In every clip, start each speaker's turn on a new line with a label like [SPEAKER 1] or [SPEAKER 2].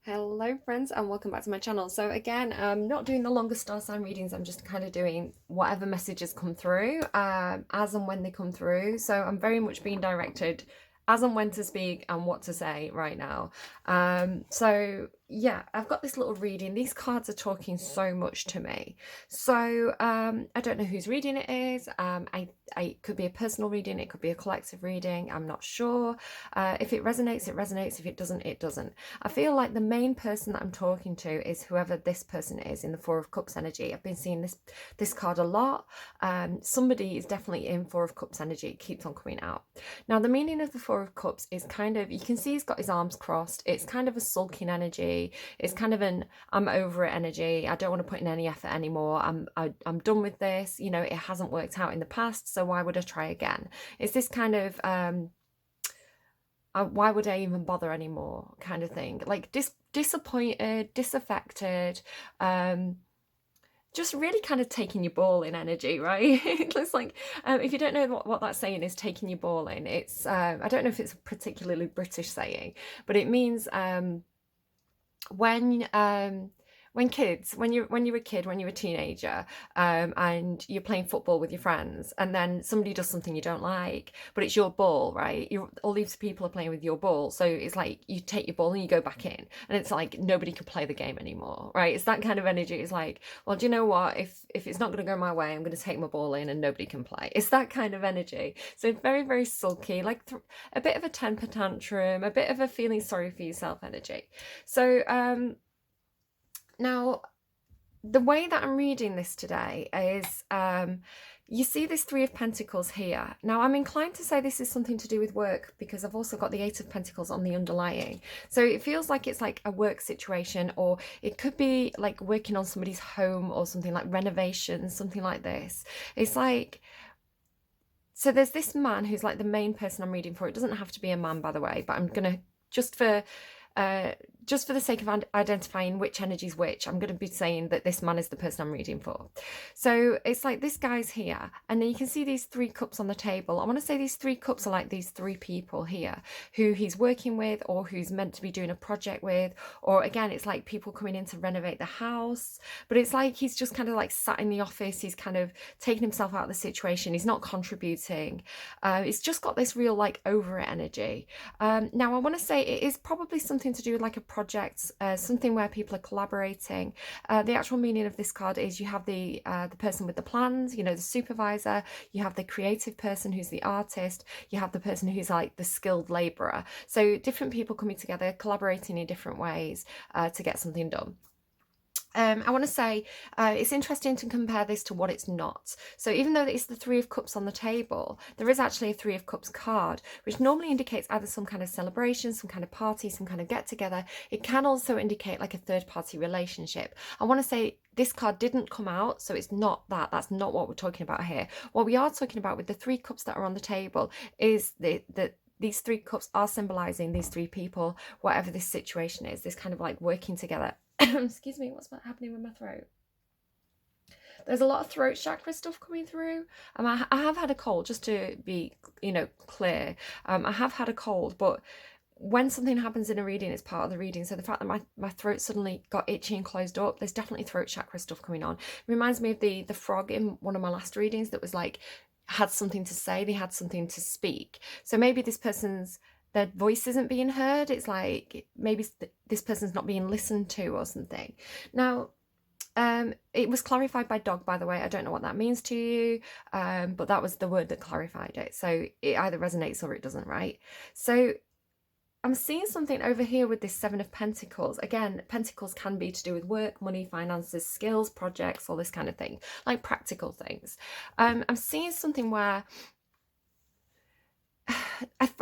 [SPEAKER 1] Hello friends and welcome back to my channel. So again, I'm not doing the longer star sign readings. I'm just kind of doing whatever messages come through as and when they come through. So I'm very much being directed as and when to speak and what to say right now. So yeah, I've got this little reading. These cards are talking so much to me. So I don't know whose reading it is. It could be a personal reading. It could be a collective reading. I'm not sure. If it resonates, it resonates. If it doesn't, it doesn't. I feel like the main person that I'm talking to is whoever this person is in the Four of Cups energy. I've been seeing this card a lot. Somebody is definitely in Four of Cups energy. It keeps on coming out. Now, the meaning of the Four of Cups is kind of, you can see he's got his arms crossed. It's kind of a sulking energy. It's kind of an I'm over it energy. I don't want to put in any effort anymore. I'm done with this. You know, it hasn't worked out in the past, so why would I try again? It's this kind of why would I even bother anymore kind of thing, like disappointed, disaffected, just really kind of taking your ball in energy, right? It's like, if you don't know what that's saying is taking your ball in, it's I don't know if it's a particularly British saying, but it means when you're a kid, when you're a teenager, and you're playing football with your friends, and then somebody does something you don't like, but it's your ball, right? All these people are playing with your ball, so it's like you take your ball and you go back in, and it's like nobody can play the game anymore, right? It's that kind of energy. It's like, well, do you know what? If it's not going to go my way, I'm going to take my ball in, and nobody can play. It's that kind of energy. So it's very, very sulky, like a bit of a temper tantrum, a bit of a feeling sorry for yourself energy. So now, the way that I'm reading this today is, you see this Three of Pentacles here. Now, I'm inclined to say this is something to do with work because I've also got the Eight of Pentacles on the underlying. So it feels like it's like a work situation, or it could be like working on somebody's home or something, like renovations, something like this. It's like, so there's this man who's like the main person I'm reading for. It doesn't have to be a man, by the way, but I'm going to, just for the sake of identifying which energy is which, I'm going to be saying that this man is the person I'm reading for. So it's like this guy's here, and then you can see these three cups on the table. I want to say these three cups are like these three people here who he's working with, or who's meant to be doing a project with, or again, it's like people coming in to renovate the house, but it's like he's just kind of like sat in the office. He's kind of taking himself out of the situation. He's not contributing. It's just got this real like over it energy. Now, I want to say it is probably something to do with like a project, something where people are collaborating. The actual meaning of this card is you have the person with the plans, you know, the supervisor, you have the creative person who's the artist, you have the person who's like the skilled labourer. So different people coming together, collaborating in different ways to get something done. I want to say it's interesting to compare this to what it's not. So even though it's the Three of Cups on the table, there is actually a Three of Cups card, which normally indicates either some kind of celebration, some kind of party, some kind of get together. It can also indicate like a third party relationship. I want to say this card didn't come out, so it's not that. That's not what we're talking about here. What we are talking about with the three cups that are on the table is that these three cups are symbolizing these three people, whatever this situation is, this kind of like working together. Excuse me, what's happening with my throat? There's a lot of throat chakra stuff coming through. I have had a cold, just to be, clear. I have had a cold, but when something happens in a reading, it's part of the reading. So the fact that my throat suddenly got itchy and closed up, there's definitely throat chakra stuff coming on. It reminds me of the frog in one of my last readings that was like, had something to say, they had something to speak. So maybe this person's, their voice isn't being heard. It's like maybe this person's not being listened to or something. Now, it was clarified by dog, by the way. I don't know what that means to you, but that was the word that clarified it. So it either resonates or it doesn't, right? So I'm seeing something over here with this Seven of Pentacles. Again, Pentacles can be to do with work, money, finances, skills, projects, all this kind of thing, like practical things. I'm seeing something where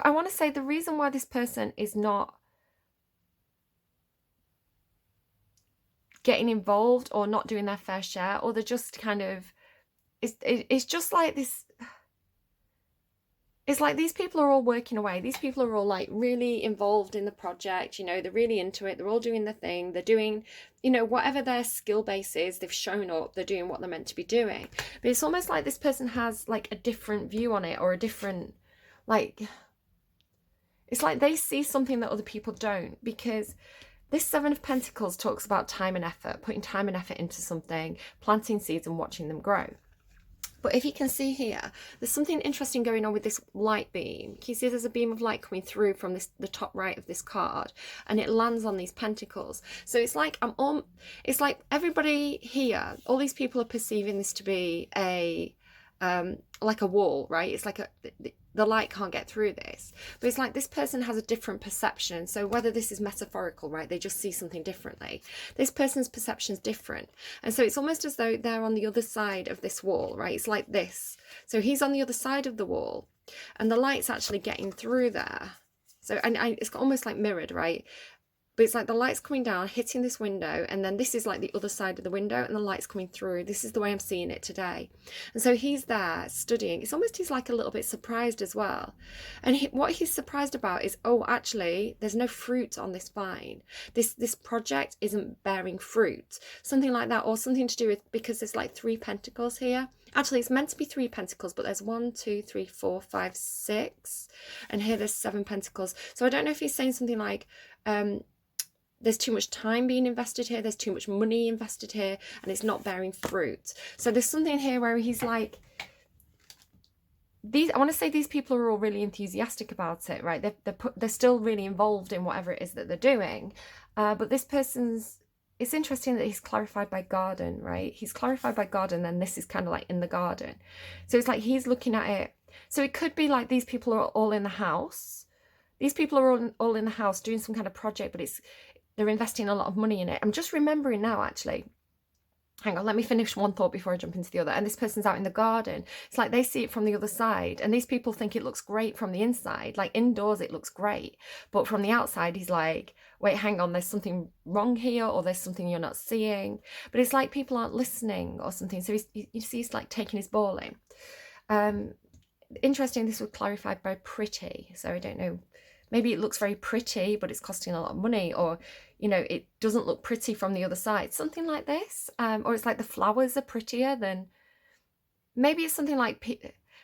[SPEAKER 1] I want to say the reason why this person is not getting involved or not doing their fair share, or they're just kind of, it's just like this. It's like these people are all working away. These people are all like really involved in the project, you know, they're really into it. They're all doing the thing. They're doing, you know, whatever their skill base is, they've shown up, they're doing what they're meant to be doing. But it's almost like this person has like a different view on it, or a different, like, it's like they see something that other people don't, because This Seven of Pentacles talks about time and effort, putting time and effort into something, planting seeds and watching them grow. But if you can see here, there's something interesting going on with this light beam. Can you see there's a beam of light coming through from the top right of this card, and it lands on these pentacles. So it's like it's like everybody here, all these people are perceiving this to be like a wall, right? It's like the light can't get through this, but it's like this person has a different perception. So whether this is metaphorical, right, they just see something differently. This person's perception is different, and so it's almost as though they're on the other side of this wall, right? It's like this. So he's on the other side of the wall, and the light's actually getting through there. So and it's almost like mirrored, right? But it's like the light's coming down, hitting this window, and then this is like the other side of the window, and the light's coming through. This is the way I'm seeing it today. And so he's there studying. It's almost he's like a little bit surprised as well. And what he's surprised about is, oh, actually, there's no fruit on this vine. This project isn't bearing fruit. Something like that, or something to do with, because there's like 3 pentacles here. Actually, it's meant to be 3 pentacles, but there's 1, 2, 3, 4, 5, 6. And here there's 7 pentacles. So I don't know if he's saying something like, there's too much time being invested here, there's too much money invested here, and it's not bearing fruit. So there's something here where he's like, I want to say these people are all really enthusiastic about it, right? They're still really involved in whatever it is that they're doing. But this person's, it's interesting that he's clarified by garden, right? He's clarified by garden, and this is kind of like in the garden. So it's like he's looking at it. So it could be like these people are all in the house. These people are all in the house doing some kind of project, but they're investing a lot of money in it. I'm just remembering now, actually. Hang on, let me finish one thought before I jump into the other. And this person's out in the garden. It's like they see it from the other side, and these people think it looks great from the inside. Like indoors, it looks great. But from the outside, he's like, wait, hang on, there's something wrong here, or there's something you're not seeing. But it's like people aren't listening or something. So you see he's like taking his ball in. Interesting, this was clarified by pretty. So I don't know. Maybe it looks very pretty, but it's costing a lot of money, or, you know, it doesn't look pretty from the other side. Something like this. Or it's like the flowers are prettier than, maybe it's something like,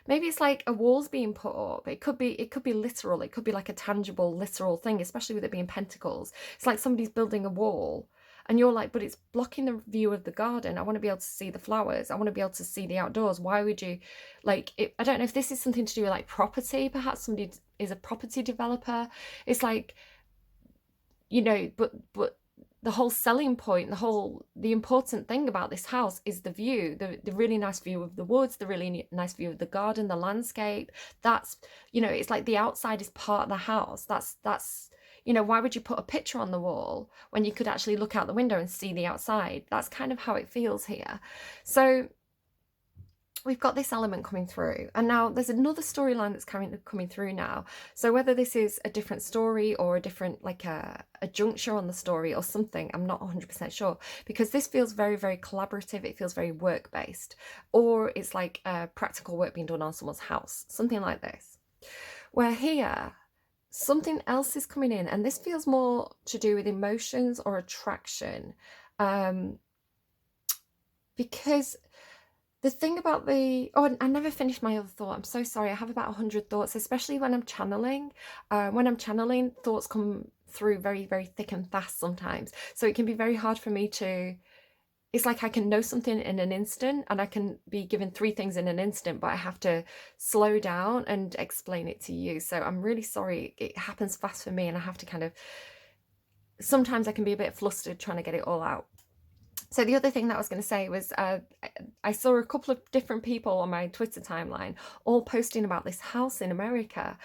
[SPEAKER 1] maybe it's like a wall's being put up. It could be literal. It could be like a tangible, literal thing, especially with it being pentacles. It's like somebody's building a wall, and you're like, but it's blocking the view of the garden. I want to be able to see the flowers. I want to be able to see the outdoors. Why would you, like, I don't know if this is something to do with like property. Perhaps somebody is a property developer. It's like, you know, but the whole selling point, the important thing about this house is the view, the really nice view of the woods, the really nice view of the garden, the landscape. That's, you know, it's like the outside is part of the house. That's, you know, why would you put a picture on the wall when you could actually look out the window and see the outside? That's kind of how it feels here. So we've got this element coming through, and now there's another storyline that's coming through now. So whether this is a different story or a different, like a juncture on the story or something, I'm not 100% sure, because this feels very, very collaborative. It feels very work-based, or it's like practical work being done on someone's house, something like this. Where here, something else is coming in, and this feels more to do with emotions or attraction, because the thing about I never finished my other thought. I'm so sorry. I have about 100 thoughts, especially when I'm channeling. When I'm channeling, thoughts come through very, very thick and fast sometimes. So it can be very hard for me to, it's like I can know something in an instant, and I can be given 3 things in an instant, but I have to slow down and explain it to you. So I'm really sorry. It happens fast for me, and I have to kind of, sometimes I can be a bit flustered trying to get it all out. So the other thing that I was going to say was I saw a couple of different people on my Twitter timeline all posting about this house in America,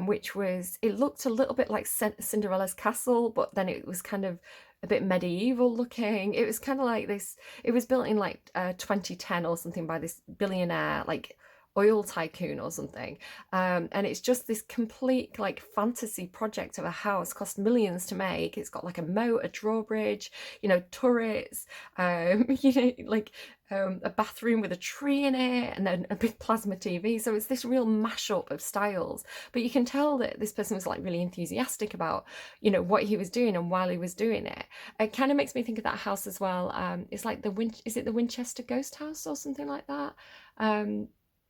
[SPEAKER 1] which was, it looked a little bit like Cinderella's castle, but then it was kind of a bit medieval looking. It was kind of like this, it was built in like 2010 or something by this billionaire, like oil tycoon or something, and it's just this complete like fantasy project of a house, cost millions to make. It's got like a moat, a drawbridge, you know, turrets, you know, like a bathroom with a tree in it, and then a big plasma TV. So it's this real mashup of styles, but you can tell that this person was like really enthusiastic about, you know, what he was doing and while he was doing it. It kind of makes me think of that house as well. It's like is it the Winchester Ghost House or something like that?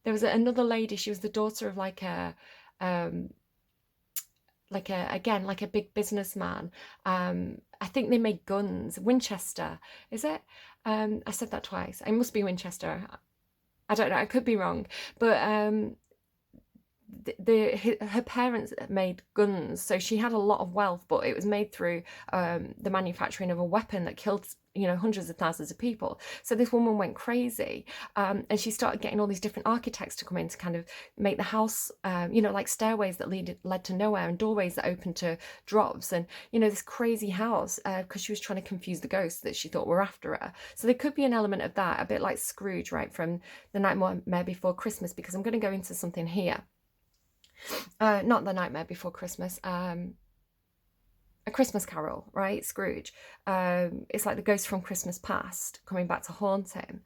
[SPEAKER 1] There was another lady, she was the daughter of like a again, like a big businessman. I think they make guns. Winchester, is it? I said that twice. It must be Winchester. I don't know. I could be wrong, but her parents made guns, so she had a lot of wealth, but it was made through the manufacturing of a weapon that killed, you know, hundreds of thousands of people. So this woman went crazy, and she started getting all these different architects to come in to kind of make the house, you know, like stairways that led to nowhere and doorways that opened to drops, and you know, this crazy house, because she was trying to confuse the ghosts that she thought were after her. So there could be an element of that, a bit like Scrooge, right, from The Nightmare Before Christmas, because I'm going to go into something here. Not The Nightmare Before Christmas, A Christmas Carol, right? Scrooge. It's like the ghost from Christmas past coming back to haunt him.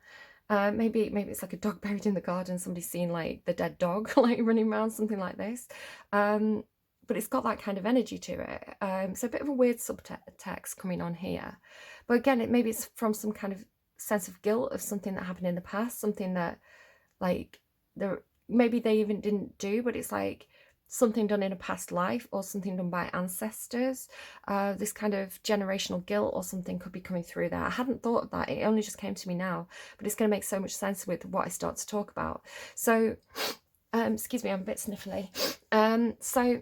[SPEAKER 1] Maybe it's like a dog buried in the garden. Somebody's seen like the dead dog like running around, something like this. But it's got that kind of energy to it. So a bit of a weird subtext coming on here. But again, maybe it's from some kind of sense of guilt of something that happened in the past, something that like maybe they even didn't do, but it's like something done in a past life or something done by ancestors. This kind of generational guilt or something could be coming through there. I hadn't thought of that. It only just came to me now, but it's going to make so much sense with what I start to talk about. So, excuse me, I'm a bit sniffly. So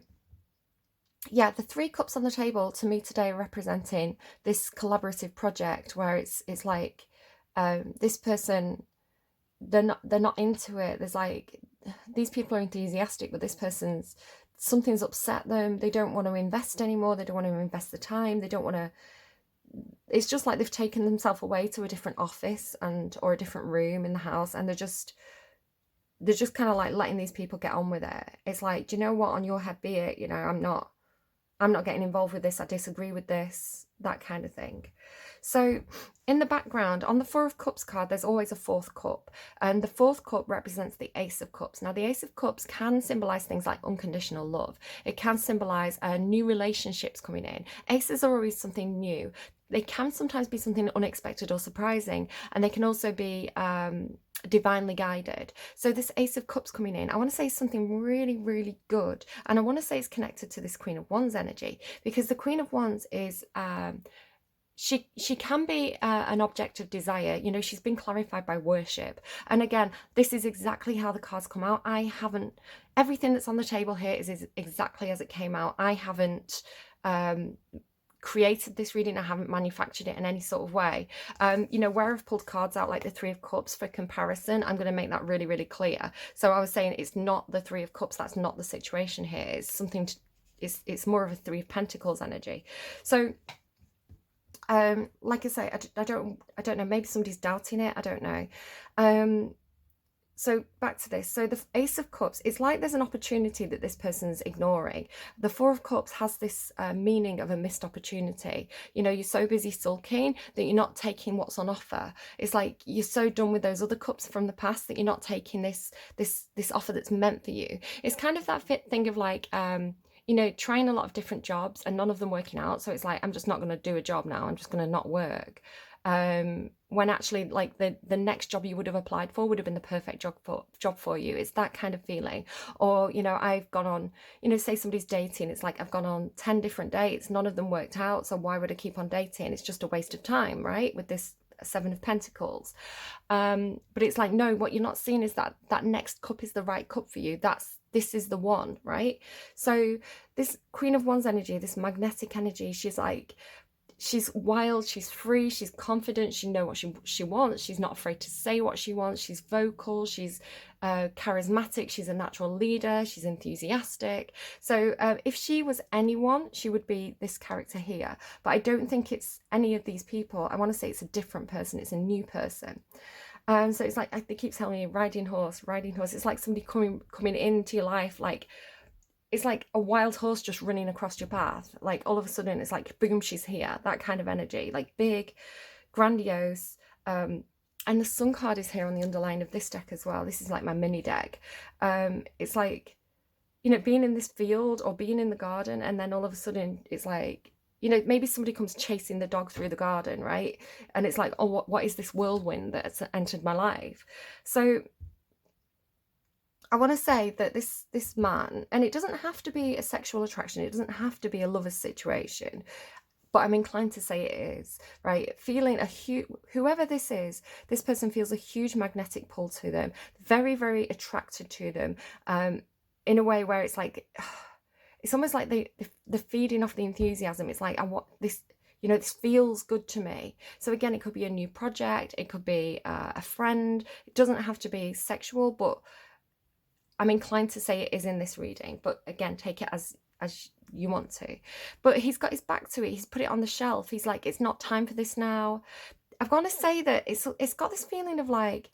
[SPEAKER 1] yeah, the 3 cups on the table to me today are representing this collaborative project where it's like this person, they're not into it. There's like, these people are enthusiastic, but this person's, something's upset them. They don't want to invest anymore. They don't want to invest the time. They don't want to, it's just like they've taken themselves away to a different office or a different room in the house, and they're just kind of like letting these people get on with it. It's like, do you know what, on your head be it, you know, I'm not getting involved with this. I disagree with this, that kind of thing. So in the background, on the 4 of Cups card, there's always a 4th cup. And the 4th cup represents the Ace of Cups. Now, the Ace of Cups can symbolize things like unconditional love. It can symbolize new relationships coming in. Aces are always something new. They can sometimes be something unexpected or surprising. And they can also be divinely guided. So this Ace of Cups coming in, I want to say something really, really good. And I want to say it's connected to this Queen of Wands energy, because the Queen of Wands is... She can be an object of desire. You know, she's been clarified by worship. And again, this is exactly how the cards come out. Everything that's on the table here is exactly as it came out. I haven't created this reading. I haven't manufactured it in any sort of way. You know, where I've pulled cards out like the 3 of Cups for comparison, I'm going to make that really, really clear. So I was saying it's not the 3 of Cups. That's not the situation here. It's something, it's more of a 3 of Pentacles energy. So like I say, I don't know, maybe somebody's doubting it, I don't know. So back to this. So the Ace of Cups, it's like there's an opportunity that this person's ignoring. The 4 of Cups has this meaning of a missed opportunity. You know, you're so busy sulking that you're not taking what's on offer. It's like you're so done with those other cups from the past that you're not taking this offer that's meant for you. It's kind of that thing of like, you know, trying a lot of different jobs and none of them working out. So it's like, I'm just not going to do a job now. I'm just going to not work. When actually like the next job you would have applied for would have been the perfect job for you. It's that kind of feeling. Or, you know, I've gone on, you know, say somebody's dating. It's like, I've gone on 10 different dates. None of them worked out. So why would I keep on dating? It's just a waste of time, right? With this 7 of Pentacles. But it's like, no, what you're not seeing is that next cup is the right cup for you. This is the one, right? So this Queen of Wands energy, this magnetic energy, she's like, she's wild, she's free, she's confident, she knows what she wants, she's not afraid to say what she wants, she's vocal, she's charismatic, she's a natural leader, she's enthusiastic. So if she was anyone, she would be this character here. But I don't think it's any of these people. I want to say it's a different person, it's a new person. So it's like, they keep telling me, riding horse. It's like somebody coming into your life, like, it's like a wild horse just running across your path. Like all of a sudden it's like, boom, she's here. That kind of energy, like big, grandiose. And the Sun card is here on the underline of this deck as well. This is like my mini deck. It's like, you know, being in this field or being in the garden, and then all of a sudden it's like, you know, maybe somebody comes chasing the dog through the garden, right? And it's like, oh, what is this whirlwind that's entered my life? So I want to say that this man, and it doesn't have to be a sexual attraction, it doesn't have to be a lover's situation, but I'm inclined to say it is, right? Feeling a huge, whoever this is, this person feels a huge magnetic pull to them, very, very attracted to them, in a way where it's like, it's almost like the feeding off the enthusiasm. It's like, I want this, you know, this feels good to me. So again, it could be a new project, it could be a friend, it doesn't have to be sexual, but I'm inclined to say it is in this reading. But again, take it as you want to. But he's got his back to it, he's put it on the shelf, he's like, it's not time for this now. I've got to say that it's got this feeling of like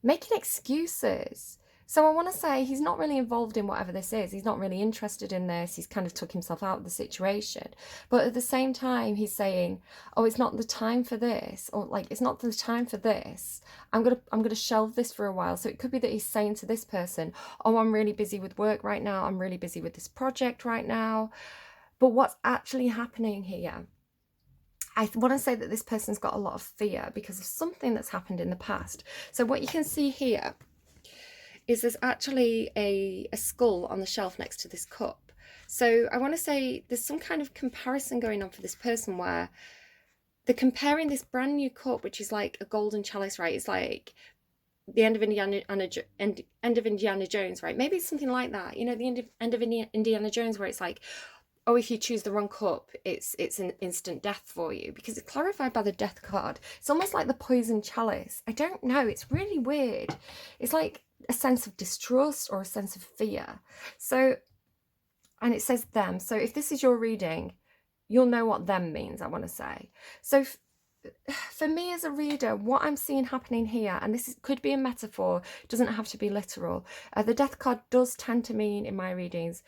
[SPEAKER 1] making excuses. So I want to say he's not really involved in whatever this is. He's not really interested in this. He's kind of took himself out of the situation. But at the same time, he's saying, oh, it's not the time for this, or like, it's not the time for this. I'm gonna shelve this for a while. So it could be that he's saying to this person, oh, I'm really busy with work right now. I'm really busy with this project right now. But what's actually happening here, I want to say that this person's got a lot of fear because of something that's happened in the past. So what you can see here is there's actually a skull on the shelf next to this cup. So I want to say there's some kind of comparison going on for this person where they're comparing this brand new cup, which is like a golden chalice, right? It's like the end of Indiana Jones, right? Maybe it's something like that. You know, the end of Indiana Jones, where it's like, oh, if you choose the wrong cup, it's an instant death for you, because it's clarified by the death card. It's almost like the poison chalice. I don't know. It's really weird. It's like a sense of distrust or a sense of fear. So, and it says them. So if this is your reading, you'll know what them means, I want to say. So for me as a reader, what I'm seeing happening here, and this could be a metaphor, doesn't have to be literal. The death card does tend to mean, in my readings,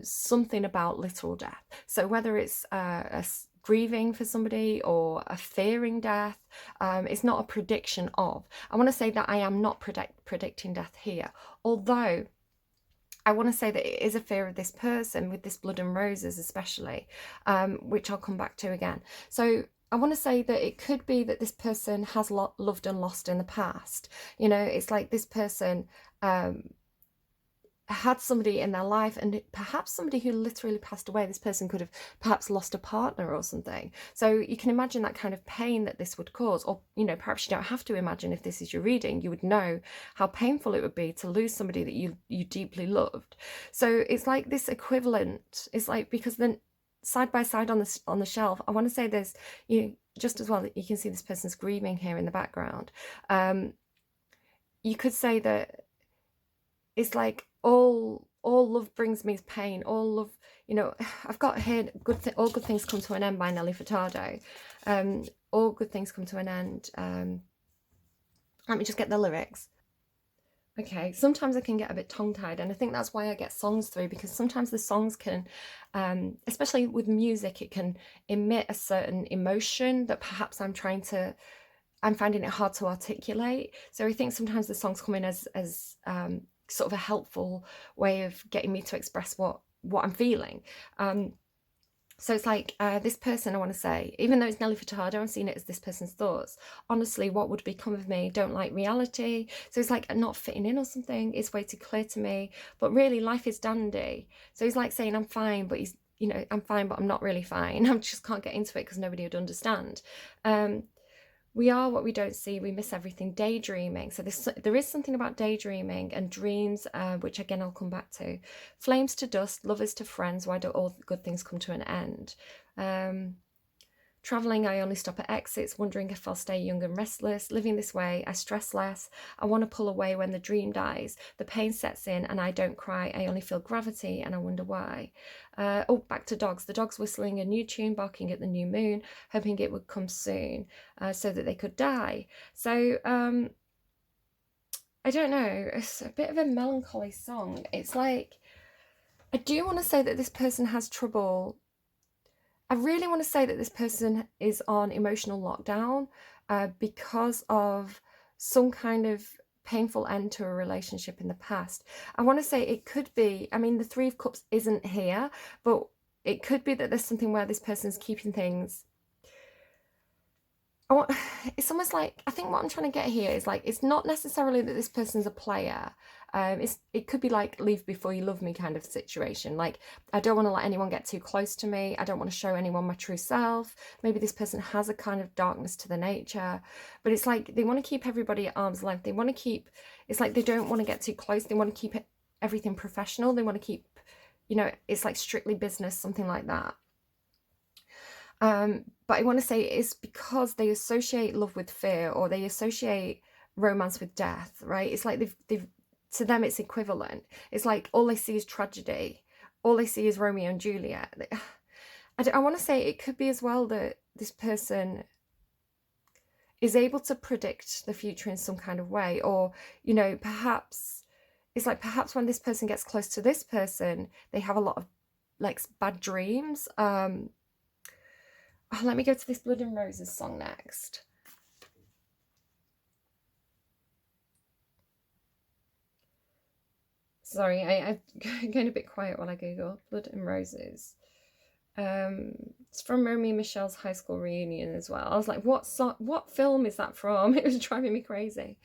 [SPEAKER 1] something about literal death. So whether it's grieving for somebody or a fearing death, it's not a prediction of. I want to say that I am not predicting death here, although I want to say that it is a fear of this person with this blood and roses especially, which I'll come back to again. So I want to say that it could be that this person has loved and lost in the past. You know, it's like this person had somebody in their life, and perhaps somebody who literally passed away. This person could have perhaps lost a partner or something. So you can imagine that kind of pain that this would cause. Or, you know, perhaps you don't have to imagine if this is your reading. You would know how painful it would be to lose somebody that you deeply loved. So it's like this equivalent. It's like, because then side by side on the shelf, I want to say there's, you know, just as well that you can see this person's grieving here in the background. You could say that it's like all love brings me pain. All love, you know, I've got here all good things come to an end by Nelly Furtado. All good things come to an end. Let me just get the lyrics. Okay, sometimes I can get a bit tongue-tied, and I think that's why I get songs through, because sometimes the songs can, especially with music, it can emit a certain emotion that perhaps I'm finding it hard to articulate. So I think sometimes the songs come in as sort of a helpful way of getting me to express what I'm feeling. So it's like this person, I want to say, even though it's Nelly Furtado, I'm seeing it as this person's thoughts. Honestly, what would become of me? Don't like reality. So it's like not fitting in or something. It's way too clear to me. But really, life is dandy. So he's like saying I'm fine, but he's, you know, I'm fine, but I'm not really fine. I just can't get into it because nobody would understand. We are what we don't see. We miss everything. Daydreaming. So there is something about daydreaming and dreams, which again I'll come back to. Flames to dust, lovers to friends. Why do all good things come to an end? Travelling, I only stop at exits, wondering if I'll stay young and restless. Living this way, I stress less. I want to pull away when the dream dies. The pain sets in and I don't cry. I only feel gravity and I wonder why. Oh, back to dogs. The dogs whistling a new tune, barking at the new moon, hoping it would come soon so that they could die. So, I don't know. It's a bit of a melancholy song. It's like, I do want to say that this person has trouble. I really want to say that this person is on emotional lockdown because of some kind of painful end to a relationship in the past. I want to say it could be, I mean, the Three of Cups isn't here, but it could be that there's something where this person's keeping things. it's almost like, I think what I'm trying to get here is like, it's not necessarily that this person's a player. It could be like leave before you love me kind of situation. Like, I don't want to let anyone get too close to me. I don't want to show anyone my true self. Maybe this person has a kind of darkness to their nature, but it's like they want to keep everybody at arm's length. They want to keep, it's like they don't want to get too close. They want to keep everything professional. They want to keep, you know, it's like strictly business, something like that. But I want to say it's because they associate love with fear, or they associate romance with death, right? It's like they've to them it's equivalent. It's like all they see is tragedy. All they see is Romeo and Juliet. I want to say it could be as well that this person is able to predict the future in some kind of way, or, you know, perhaps it's like perhaps when this person gets close to this person, they have a lot of like bad dreams. Let me go to this Blood and Roses song next. Sorry, I'm going a bit quiet while I Google Blood and Roses. It's from Romy and Michelle's high school reunion as well. I was like, what film is that from? It was driving me crazy.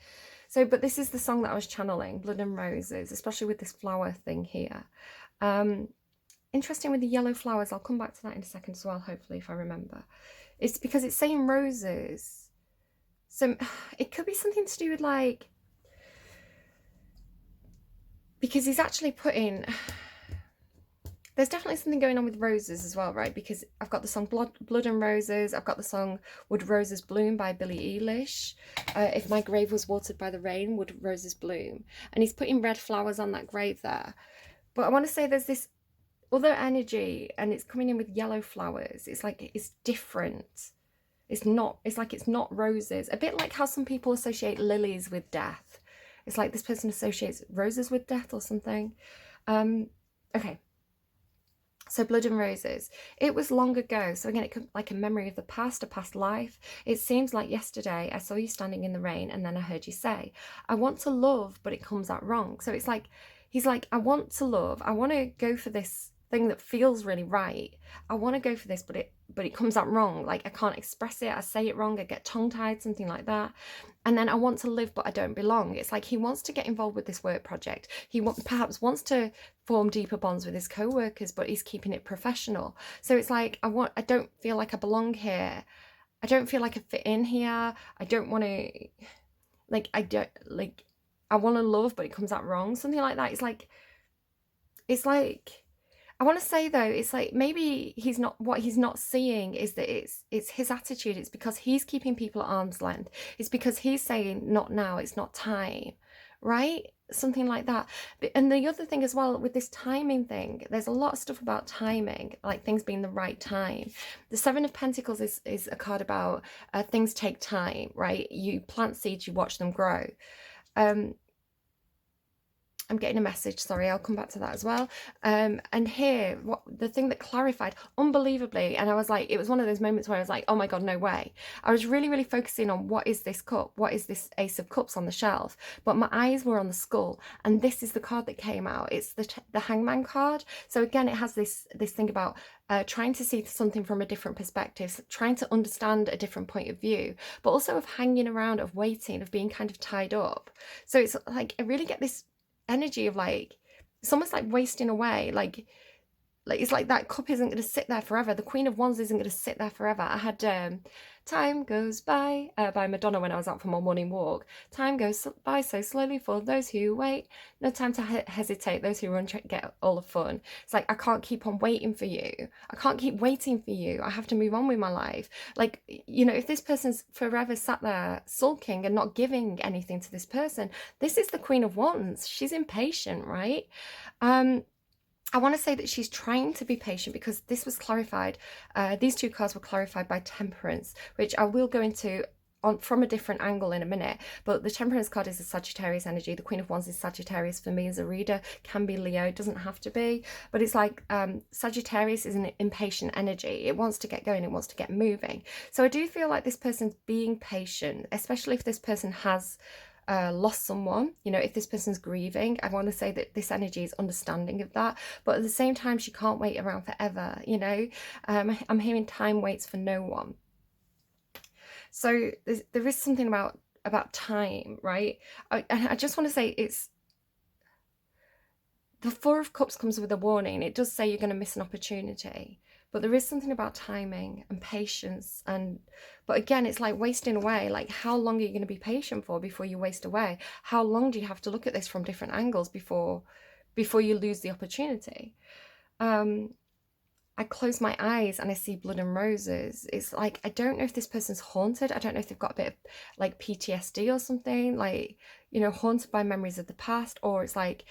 [SPEAKER 1] So, but this is the song that I was channeling, Blood and Roses, especially with this flower thing here. Interesting with the yellow flowers. I'll come back to that in a second as well, hopefully, if I remember. It's because it's saying roses. So it could be something to do with like, because he's actually putting, there's definitely something going on with roses as well, right? Because I've got the song Blood and Roses. I've got the song Would Roses Bloom by Billie Eilish. If my grave was watered by the rain, would roses bloom? And he's putting red flowers on that grave there. But I want to say there's this other energy, and it's coming in with yellow flowers. It's like it's different. It's like it's not roses. A bit like how some people associate lilies with death. It's like this person associates roses with death or something. Okay. So Blood and Roses. It was long ago. So again, it could like a memory of the past, a past life. It seems like yesterday I saw you standing in the rain, and then I heard you say, I want to love, but it comes out wrong. So it's like, he's like, I want to love. I want to go for this thing that feels really right. I want to go for this, but it comes out wrong. Like I can't express it. I say it wrong. I get tongue-tied, something like that. And then I want to live, but I don't belong. It's like he wants to get involved with this work project. He perhaps wants to form deeper bonds with his co-workers, but he's keeping it professional. So it's like, I don't feel like I belong here. I don't feel like I fit in here. I don't want to, like, I want to love, but it comes out wrong. Something like that. It's like, I want to say though, it's like maybe what he's not seeing is that it's his attitude. It's because he's keeping people at arm's length. It's because he's saying not now, it's not time, right? Something like that. And the other thing as well with this timing thing, there's a lot of stuff about timing, like things being the right time. The Seven of Pentacles is a card about things take time, right? You plant seeds, you watch them grow. I'm getting a message, sorry, I'll come back to that as well. And here, the thing that clarified unbelievably, and I was like, it was one of those moments where I was like, oh my God, no way. I was really, really focusing on what is this cup? What is this Ace of Cups on the shelf? But my eyes were on the skull, and this is the card that came out. It's the Hangman card. So again, it has this thing about trying to see something from a different perspective, trying to understand a different point of view, but also of hanging around, of waiting, of being kind of tied up. So it's like, I really get this energy of like, it's almost like wasting away, like it's like that cup isn't going to sit there forever. The Queen of Wands isn't going to sit there forever. I had Time Goes By Madonna when I was out for my morning walk. Time goes by so slowly for those who wait. No time to hesitate. Those who run get all the fun. It's like, I can't keep on waiting for you. I can't keep waiting for you. I have to move on with my life. Like, you know, if this person's forever sat there sulking and not giving anything to this person, this is the Queen of Wands. She's impatient, right? I want to say that she's trying to be patient because this was clarified. These two cards were clarified by Temperance, which I will go into from a different angle in a minute. But the Temperance card is a Sagittarius energy. The Queen of Wands is Sagittarius for me as a reader. Can be Leo, it doesn't have to be. But it's like Sagittarius is an impatient energy. It wants to get going, it wants to get moving. So I do feel like this person's being patient, especially if this person has lost someone. You know, if this person's grieving, I want to say that this energy is understanding of that, but at the same time she can't wait around forever, you know. I'm hearing time waits for no one. So there is something about time, right? I just want to say it's the Four of Cups comes with a warning. It does say you're going to miss an opportunity, but there is something about timing and patience. But again, it's like wasting away. Like, how long are you going to be patient for before you waste away? How long do you have to look at this from different angles before you lose the opportunity? I close my eyes and I see blood and roses. It's like, I don't know if this person's haunted. I don't know if they've got a bit of like PTSD or something, like, you know, haunted by memories of the past, or it's like,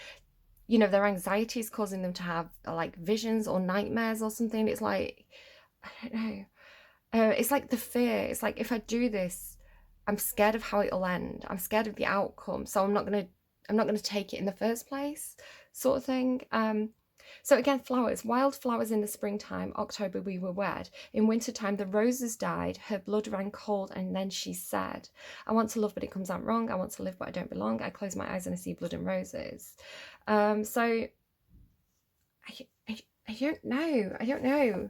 [SPEAKER 1] you know, their anxiety is causing them to have like visions or nightmares or something. It's like, I don't know. It's like the fear. It's like, if I do this, I'm scared of how it'll end. I'm scared of the outcome. So I'm not gonna take it in the first place, sort of thing. So again, flowers, wild flowers in the springtime, October we were wed. In wintertime the roses died, her blood ran cold, and then she said, I want to love but it comes out wrong, I want to live but I don't belong, I close my eyes and I see blood and roses. So I don't know.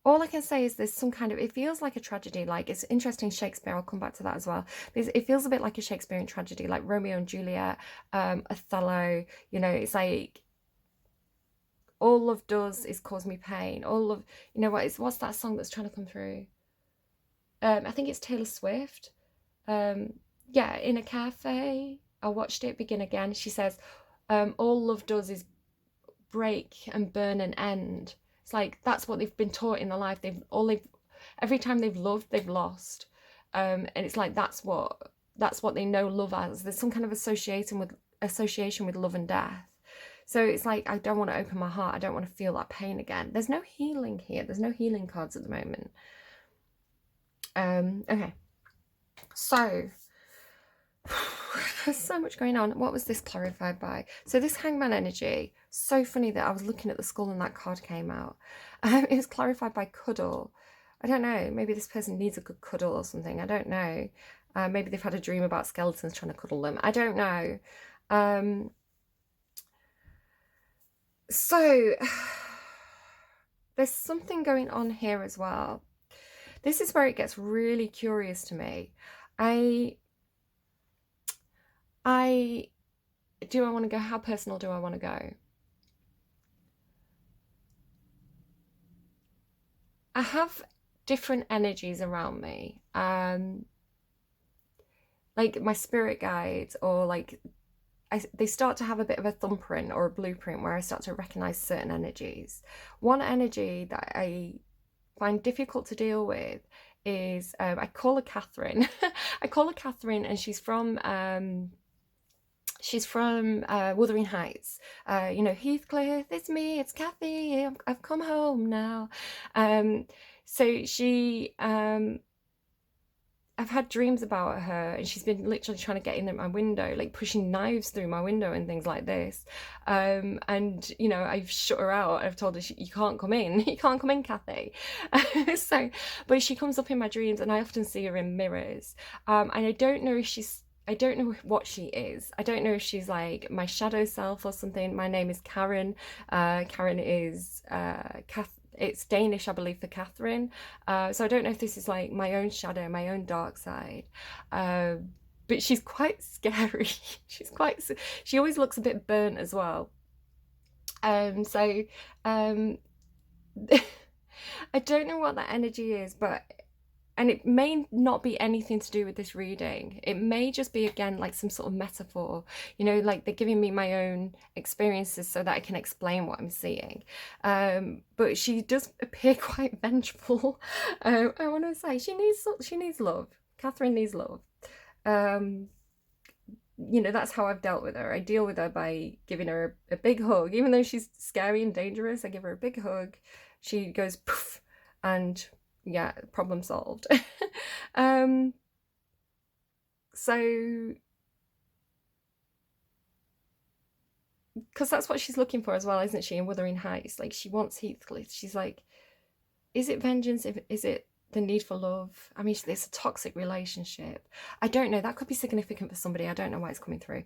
[SPEAKER 1] All I can say is there's some kind of, it feels like a tragedy. Like, it's interesting, Shakespeare, I'll come back to that as well. It feels a bit like a Shakespearean tragedy, like Romeo and Juliet, Othello. You know, it's like, all love does is cause me pain. All love, you know what, what's that song that's trying to come through? I think it's Taylor Swift. Yeah, in a cafe, I watched it begin again. She says, all love does is break and burn and end. It's like, that's what they've been taught in their life. Every time they've loved, they've lost. And it's like, that's what they know love as. There's some kind of association with love and death. So it's like, I don't want to open my heart. I don't want to feel that pain again. There's no healing here. There's no healing cards at the moment. Okay. So there's so much going on. What was this clarified by? So this Hangman energy, so funny that I was looking at the skull and that card came out. It was clarified by cuddle. I don't know, maybe this person needs a good cuddle or something. I don't know. Maybe they've had a dream about skeletons trying to cuddle them. I don't know. So there's something going on here as well. This is where it gets really curious to me. Do I want to go? How personal do I want to go? I have different energies around me. Like my spirit guides, or like they start to have a bit of a thumbprint or a blueprint where I start to recognize certain energies. One energy that I find difficult to deal with is, I call her Catherine. I call her Catherine, and she's from Wuthering Heights. You know, Heathcliff, it's me, it's Kathy, I've come home now. So she, I've had dreams about her, and she's been literally trying to get in at my window, like pushing knives through my window and things like this. And, you know, I've shut her out. I've told her, you can't come in. You can't come in, Kathy. But she comes up in my dreams, and I often see her in mirrors. And I don't know what she is. I don't know if she's like my shadow self or something. My name is Karen. Karen is it's Danish, I believe, for Catherine. So I don't know if this is like my own shadow, my own dark side. But she's quite scary. She always looks a bit burnt as well. I don't know what that energy is, and it may not be anything to do with this reading. It may just be, again, like some sort of metaphor, you know, like they're giving me my own experiences so that I can explain what I'm seeing. But she does appear quite vengeful. I want to say she needs love. Catherine needs love. You know, that's how I've dealt with her. I deal with her by giving her a big hug. Even though she's scary and dangerous, I give her a big hug. She goes poof, and yeah, problem solved. So, because that's what she's looking for as well, isn't she, in Wuthering Heights? Like, she wants Heathcliff. She's like, is it vengeance? Is it the need for love? I mean, it's a toxic relationship. I don't know. That could be significant for somebody. I don't know why it's coming through.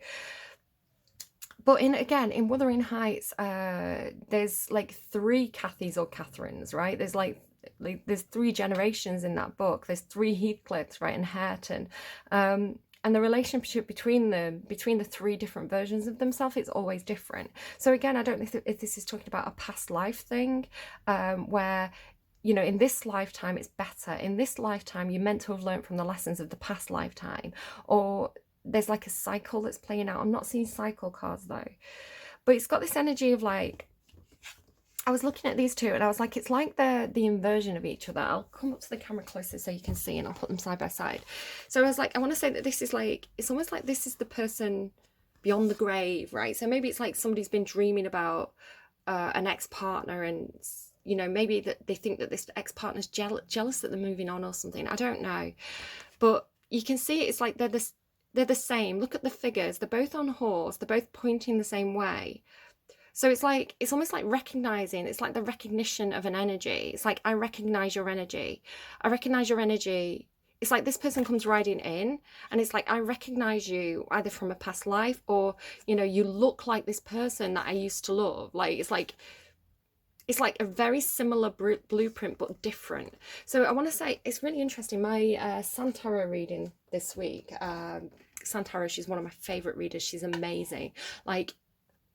[SPEAKER 1] But in Wuthering Heights, there's like 3 Cathys or Catherines, right? There's like like, there's 3 generations in that book. There's 3 Heathcliffs, right, and Hareton. And the relationship between them, between the 3 different versions of themselves, is always different. So again, I don't know if this is talking about a past life thing, where, you know, in this lifetime it's better. In this lifetime, you're meant to have learned from the lessons of the past lifetime. Or there's like a cycle that's playing out. I'm not seeing cycle cards though. But it's got this energy of like, I was looking at these 2 and I was like, it's like the inversion of each other. I'll come up to the camera closer so you can see, and I'll put them side by side. So I was like, I want to say that this is like, it's almost like this is the person beyond the grave, right? So maybe it's like somebody's been dreaming about an ex-partner, and, you know, maybe that they think that this ex-partner's jealous that they're moving on or something. I don't know. But you can see it's like they're the same. Look at the figures. They're both on a horse. They're both pointing the same way. So it's like, it's almost like recognizing, it's like the recognition of an energy. It's like, I recognize your energy. I recognize your energy. It's like this person comes riding in and it's like, I recognize you either from a past life, or, you know, you look like this person that I used to love. Like, it's like a very similar blueprint, but different. So I want to say, it's really interesting. My Santara reading this week, Santara, she's one of my favorite readers. She's amazing. Like,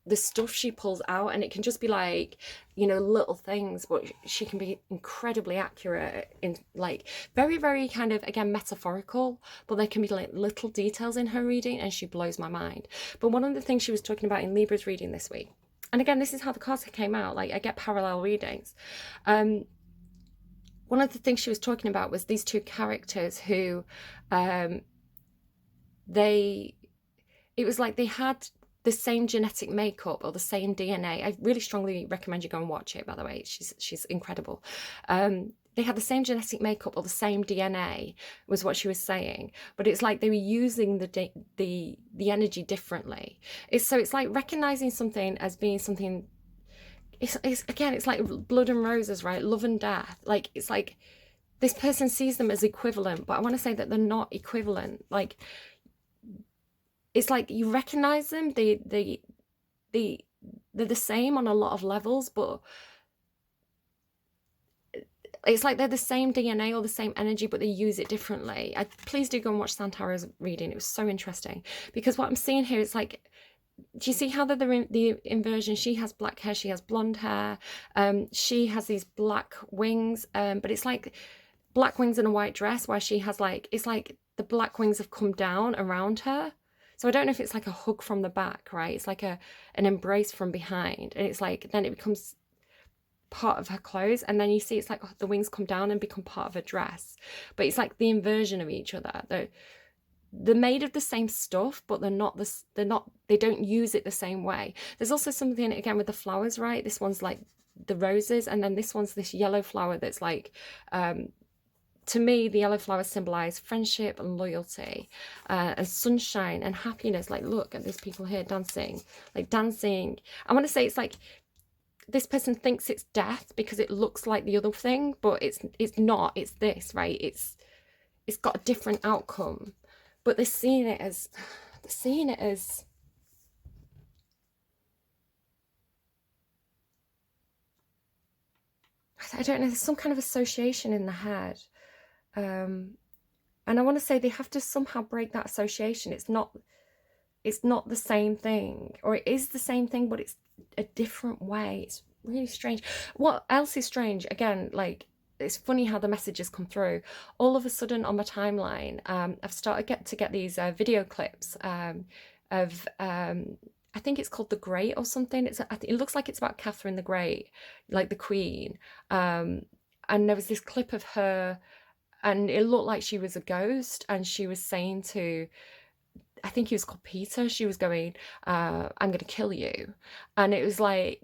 [SPEAKER 1] the stuff she pulls out, and it can just be like, you know, little things, but she can be incredibly accurate in, like, very, very kind of, again, metaphorical, but there can be like little details in her reading, and she blows my mind. But one of the things she was talking about in Libra's reading this week, and again, this is how the cards came out, like, I get parallel readings. One of the things she was talking about was these 2 characters who, it was like they had the same genetic makeup or the same DNA. I really strongly recommend you go and watch it, by the way. She's incredible. They had the same genetic makeup or the same DNA, was what she was saying. But it's like they were using the energy differently. It's like recognizing something as being something. It's again, it's like blood and roses, right? Love and death. Like, it's like this person sees them as equivalent, but I want to say that they're not equivalent. Like, it's like you recognize them, they're the same on a lot of levels, but it's like they're the same DNA or the same energy, but they use it differently. Please do go and watch Santara's reading. It was so interesting, because what I'm seeing here is like, do you see how the inversion? She has black hair, she has blonde hair, she has these black wings, but it's like black wings in a white dress, where she has like, it's like the black wings have come down around her. So I don't know if it's like a hug from the back, right? It's like an embrace from behind. And it's like, then it becomes part of her clothes. And then you see it's like the wings come down and become part of her dress. But it's like the inversion of each other. They're made of the same stuff, but they don't use it the same way. There's also something, again, with the flowers, right? This one's like the roses. And then this one's this yellow flower that's like, to me, the yellow flowers symbolize friendship and loyalty, and sunshine and happiness. Like, look at these people here dancing, like dancing. I want to say it's like this person thinks it's death because it looks like the other thing, but it's not. It's this, right? It's got a different outcome, but they're seeing it as I don't know. There's some kind of association in the head. And I want to say they have to somehow break that association. It's not the same thing, or it is the same thing, but it's a different way. It's really strange. What else is strange? Again, like, it's funny how the messages come through. All of a sudden on my timeline, I've started to get these video clips of I think it's called The Great or something. It looks like it's about Catherine the Great, like the Queen. And there was this clip of her, and it looked like she was a ghost, and she was saying to, I think he was called Peter, she was going, I'm going to kill you. And it was like,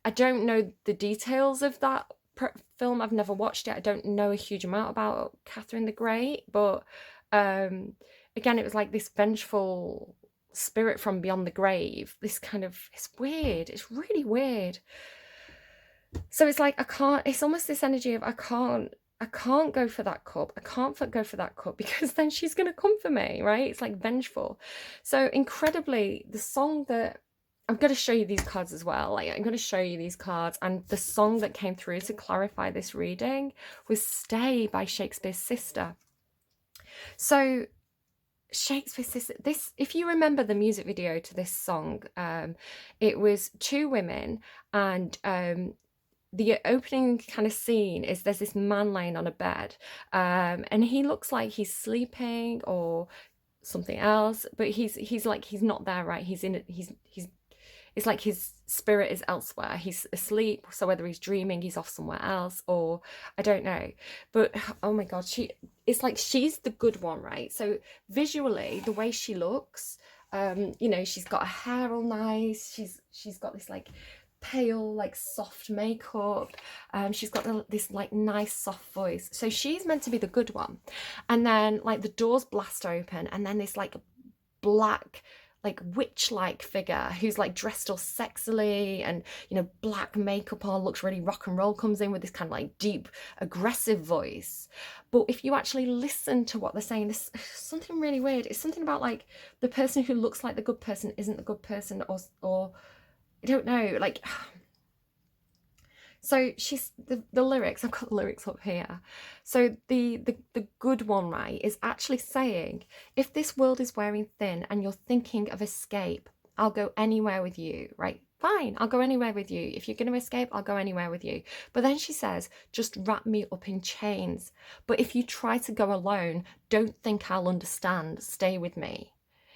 [SPEAKER 1] I don't know the details of that film. I've never watched it. I don't know a huge amount about Catherine the Great, but again, it was like this vengeful spirit from beyond the grave. This kind of, it's weird. It's really weird. So it's like, it's almost this energy of I can't go for that cup. I can't go for that cup because then she's going to come for me, right? It's like vengeful. So incredibly, the song that I'm going to show you these cards as well. Like, I'm going to show you these cards. And the song that came through to clarify this reading was Stay by Shakespeare's sister. So Shakespeare's sister, this, if you remember the music video to this song, it was two women, and the opening kind of scene is there's this man laying on a bed, and he looks like he's sleeping or something else, but he's like, he's not there, right? He's in it, he's it's like his spirit is elsewhere. He's asleep, so whether he's dreaming, he's off somewhere else, or I don't know. But oh my god, it's like she's the good one, right? So visually, the way she looks, you know, she's got her hair all nice. She's got this like pale, like soft makeup. She's got this like nice soft voice. So she's meant to be the good one. And then like the doors blast open, and then this like black, like witch-like figure who's like dressed all sexily and, you know, black makeup on, looks really rock and roll, comes in with this kind of like deep aggressive voice. But if you actually listen to what they're saying, there's something really weird. It's something about like the person who looks like the good person isn't the good person, or I don't know, like. So she's the lyrics, I've got the lyrics up here. So the good one, right, is actually saying, if this world is wearing thin and you're thinking of escape, I'll go anywhere with you, right? Fine, I'll go anywhere with you. If you're going to escape, I'll go anywhere with you. But then she says, just wrap me up in chains. But if you try to go alone, don't think I'll understand. Stay with me.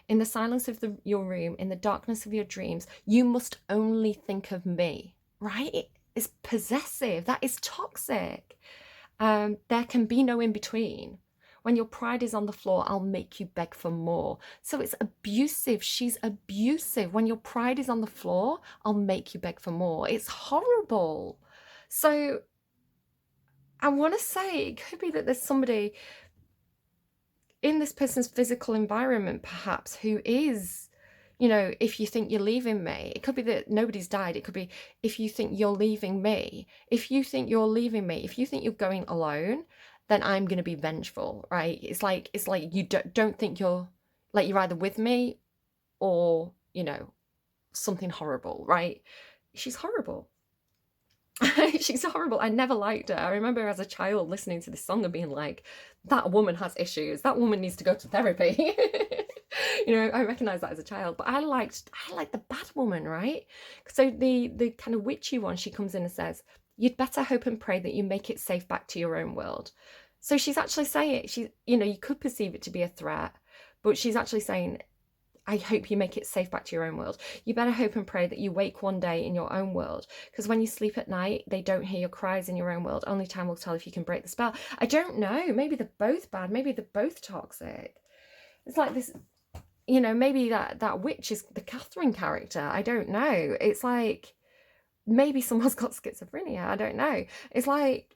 [SPEAKER 1] In the silence of your room, in the darkness of your dreams, you must only think of me, right? Is possessive. That is toxic. There can be no in between. When your pride is on the floor, I'll make you beg for more. So it's abusive. She's abusive. When your pride is on the floor, I'll make you beg for more. It's horrible. So I want to say it could be that there's somebody in this person's physical environment, perhaps, who is, you know, if you think you're leaving me, it could be that nobody's died. It could be, if you think you're leaving me, if you think you're leaving me, if you think you're going alone, then I'm going to be vengeful, right? It's like you don't think you're either with me or, you know, something horrible, right? She's horrible. She's horrible. I never liked her. I remember as a child listening to this song and being like, that woman has issues. That woman needs to go to therapy. You know, I recognise that as a child, but I liked the bad woman, right? So the kind of witchy one, she comes in and says, you'd better hope and pray that you make it safe back to your own world. So she's actually saying, you know, you could perceive it to be a threat, but she's actually saying, I hope you make it safe back to your own world. You better hope and pray that you wake one day in your own world, because when you sleep at night, they don't hear your cries in your own world. Only time will tell if you can break the spell. I don't know. Maybe they're both bad. Maybe they're both toxic. It's like this, you know, maybe that witch is the Catherine character. I don't know. It's like, maybe someone's got schizophrenia. I don't know. It's like,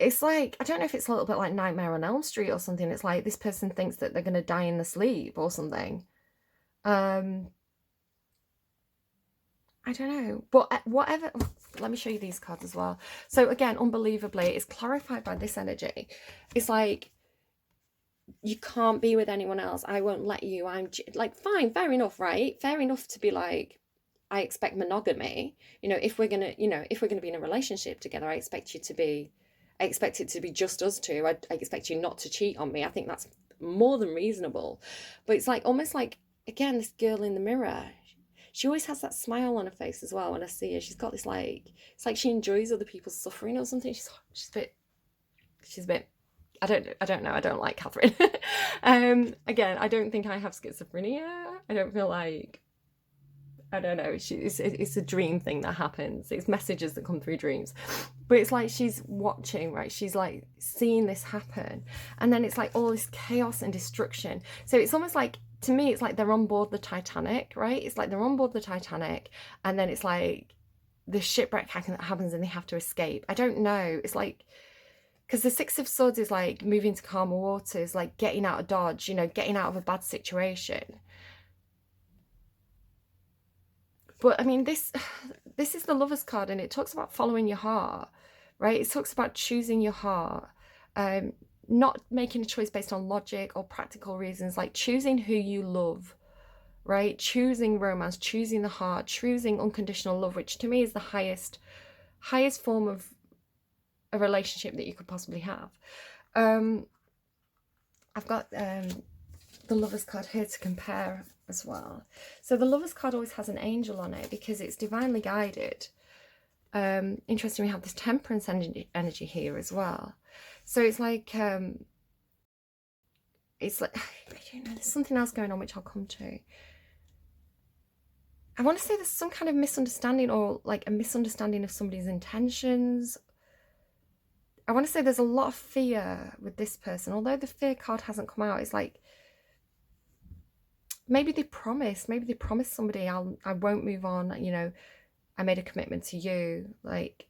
[SPEAKER 1] I don't know if it's a little bit like Nightmare on Elm Street or something. It's like this person thinks that they're going to die in their sleep or something. I don't know. But whatever, let me show you these cards as well. So again, unbelievably, it's clarified by this energy. It's like, you can't be with anyone else. I won't let you. I'm like, fine, fair enough, right? Fair enough to be like, I expect monogamy. You know, if we're going to be in a relationship together, I expect it to be just us two. I expect you not to cheat on me. I think that's more than reasonable. But it's like, almost like, again, this girl in the mirror, she always has that smile on her face as well when I see her. She's got this like, it's like she enjoys other people's suffering or something. She's a bit, I don't know. I don't like Catherine. Again, I don't think I have schizophrenia. I don't feel like, I don't know. It's a dream thing that happens. It's messages that come through dreams. But it's like she's watching, right? She's like seeing this happen. And then it's like all this chaos and destruction. So it's almost like, to me, it's like they're on board the Titanic, right? It's like they're on board the Titanic. And then it's like the shipwreck happens and they have to escape. I don't know. It's like, because the Six of Swords is like moving to calmer waters, like getting out of Dodge, you know, getting out of a bad situation. But I mean, this is the Lover's card, and it talks about following your heart, right? It talks about choosing your heart. not making a choice based on logic or practical reasons, like choosing who you love, right? Choosing romance, choosing the heart, choosing unconditional love, which to me is the highest form of a relationship that you could possibly have. I've got the Lover's card here to compare as well. So the Lover's card always has an angel on it because it's divinely guided. Interesting, we have this Temperance energy here as well. So it's like I don't know, there's something else going on which I'll come to. I want to say there's some kind of misunderstanding, or like a misunderstanding of somebody's intentions. I want to say there's a lot of fear with this person. Although the fear card hasn't come out, it's like maybe they promised somebody, I won't move on, you know, I made a commitment to you, like,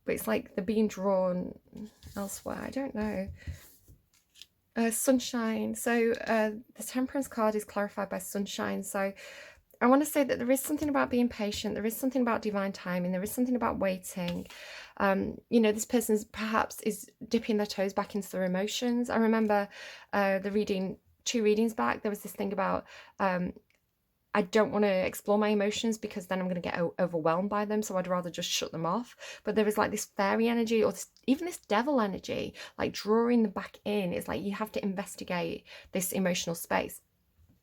[SPEAKER 1] but it's like they're being drawn elsewhere. I don't know. Sunshine. So the Temperance card is clarified by sunshine. So I want to say that there is something about being patient. There is something about divine timing. There is something about waiting. You know, this person perhaps is dipping their toes back into their emotions. I remember the reading, 2 readings back, there was this thing about I don't want to explore my emotions because then I'm going to get overwhelmed by them. So I'd rather just shut them off. But there was like this fairy energy, or even this devil energy, like drawing them back in. It's like you have to investigate this emotional space.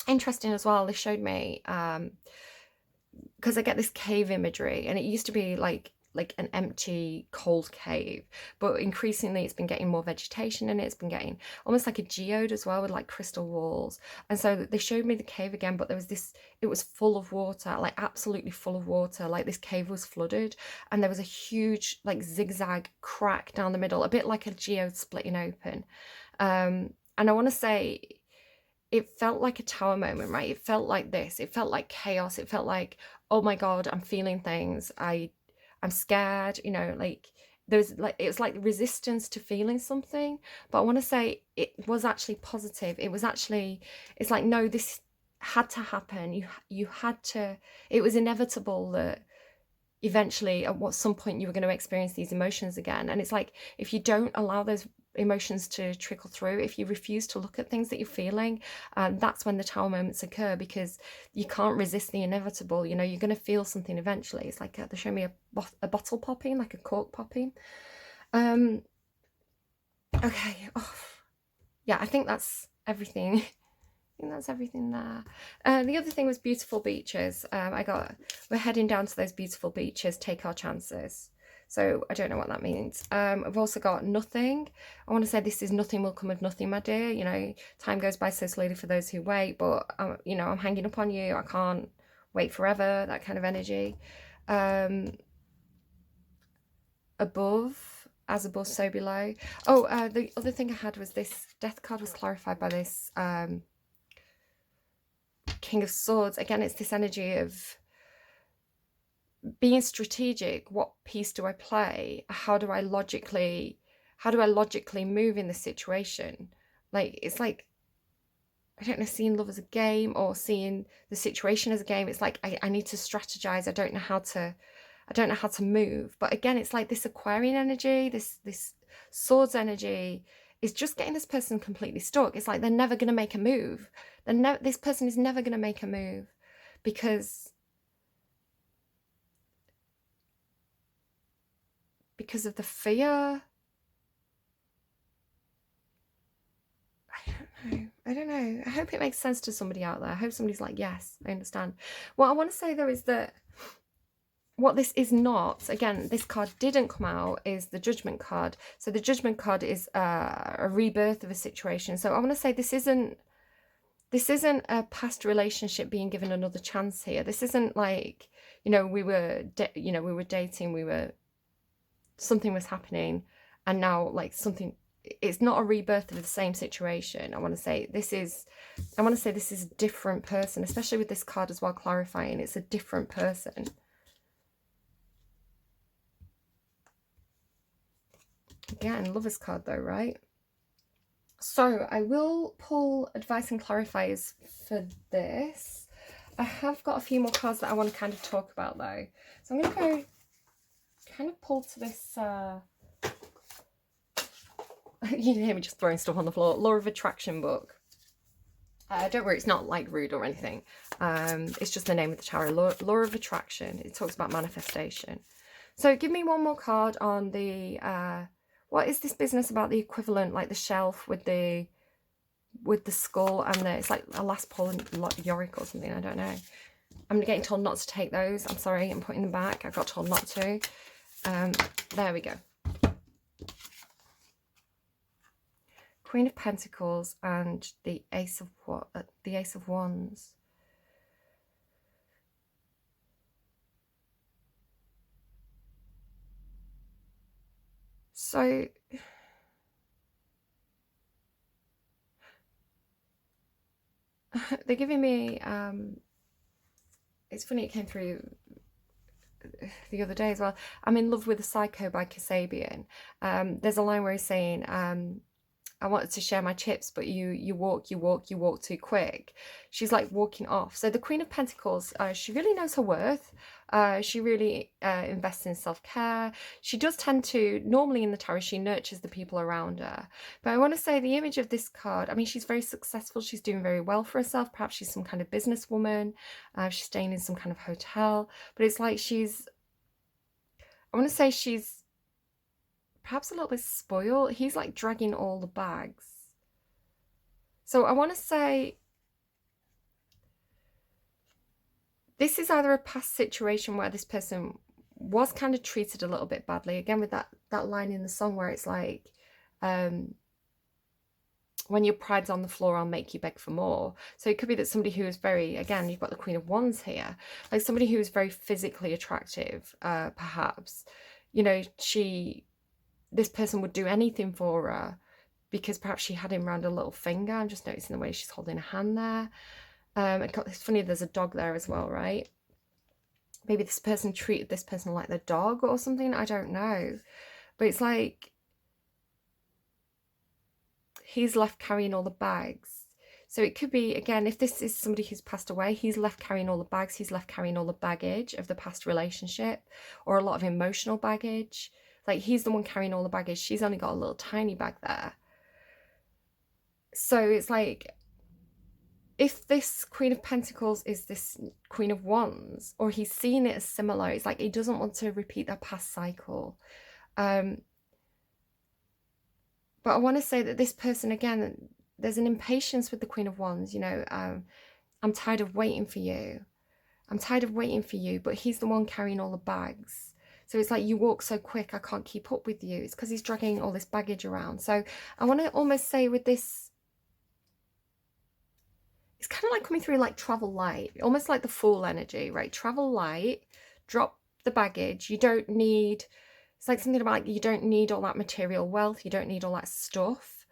[SPEAKER 1] Interesting as well, they showed me, because I get this cave imagery, and it used to be like an empty, cold cave, but increasingly it's been getting more vegetation in it. It's been getting almost like a geode as well, with like crystal walls. And so they showed me the cave again, but there was this, it was full of water, like absolutely full of water. Like this cave was flooded, and there was a huge like zigzag crack down the middle, a bit like a geode splitting open. And I want to say it felt like a tower moment, right? It felt like this. It felt like chaos. It felt like, oh my God, I'm feeling things. I'm scared, you know, like there's like, it was like resistance to feeling something. But I want to say it was actually positive. It was actually, it's like, no, this had to happen. You had to, it was inevitable that eventually at some point you were going to experience these emotions again. And it's like, if you don't allow those emotions to trickle through, if you refuse to look at things that you're feeling, that's when the tower moments occur, because you can't resist the inevitable. You know, you're going to feel something eventually. It's like they show me a bottle popping, like a cork popping. Okay. Oh, yeah, I think that's everything. I think that's everything there. The other thing was beautiful beaches. We're heading down to those beautiful beaches, take our chances. So I don't know what that means. I've also got nothing. I want to say this is nothing will come of nothing, my dear. You know, time goes by so slowly for those who wait, but, you know, I'm hanging up on you. I can't wait forever, that kind of energy. Above, as above, so below. Oh, the other thing I had was this death card was clarified by this King of Swords. Again, it's this energy of being strategic. What piece do I play? How do I logically move in this situation? Like, it's like, I don't know, seeing love as a game or seeing the situation as a game. It's like I need to strategize. I don't know how to move. But again, it's like this Aquarian energy, this Swords energy is just getting this person completely stuck. It's like they're never going to make a move. This person is never going to make a move because of the fear. I don't know. I hope it makes sense to somebody out there. I hope somebody's like, yes, I understand. What I want to say though is that what this is not, again, this card didn't come out, is the Judgment card. So the Judgment card is a rebirth of a situation. So I want to say this isn't a past relationship being given another chance here. This isn't like, you know, we were dating, something was happening, and now like something, it's not a rebirth of the same situation. I want to say this is a different person, especially with this card as well clarifying it's a different person. Again, Lover's card though, right? So I will pull advice and clarifiers for this. I have got a few more cards that I want to kind of talk about though. So I'm going to go kind of pull to this You can hear me just throwing stuff on the floor. Law of Attraction book. Don't worry, it's not like rude or anything. It's just the name of the tarot. Law of Attraction. It talks about manifestation. So give me one more card on the, what is this business about the equivalent, like the shelf with the skull and the, it's like a last pull Yorick or something, I don't know. I'm getting told not to take those. I'm sorry, I'm putting them back. I got told not to. There we go. Queen of Pentacles and the Ace of Wands. So they're giving me it's funny, it came through the other day as well. I'm in love with a Psycho by Kasabian. There's a line where he's saying, I wanted to share my chips, but you walk too quick. She's like walking off. So the Queen of Pentacles, she really knows her worth. She really invests in self-care. She does tend to, normally in the tarot, she nurtures the people around her. But I want to say the image of this card, I mean, she's very successful. She's doing very well for herself. Perhaps she's some kind of businesswoman. She's staying in some kind of hotel. But it's like I want to say she's perhaps a little bit spoiled. He's like dragging all the bags. So I want to say this is either a past situation where this person was kind of treated a little bit badly. Again, with that line in the song where it's like, when your pride's on the floor, I'll make you beg for more. So it could be that somebody who is very, again, you've got the Queen of Wands here, like somebody who is very physically attractive, perhaps, you know, this person would do anything for her because perhaps she had him round a little finger. I'm just noticing the way she's holding a hand there. It's funny, there's a dog there as well, right? Maybe this person treated this person like their dog or something. I don't know. But it's like he's left carrying all the bags. So it could be, again, if this is somebody who's passed away, he's left carrying all the bags. He's left carrying all the baggage of the past relationship or a lot of emotional baggage. Like he's the one carrying all the baggage. She's only got a little tiny bag there. So it's like, if this Queen of Pentacles is this Queen of Wands, or he's seeing it as similar, it's like he doesn't want to repeat that past cycle. But I want to say that this person, again, there's an impatience with the Queen of Wands, you know, I'm tired of waiting for you. I'm tired of waiting for you, but he's the one carrying all the bags. So it's like, you walk so quick, I can't keep up with you. It's because he's dragging all this baggage around. So I want to almost say with this, it's kind of like coming through like travel light, almost like the Fool energy, right? Travel light, drop the baggage. You don't need, it's like something about like, you don't need all that material wealth. You don't need all that stuff.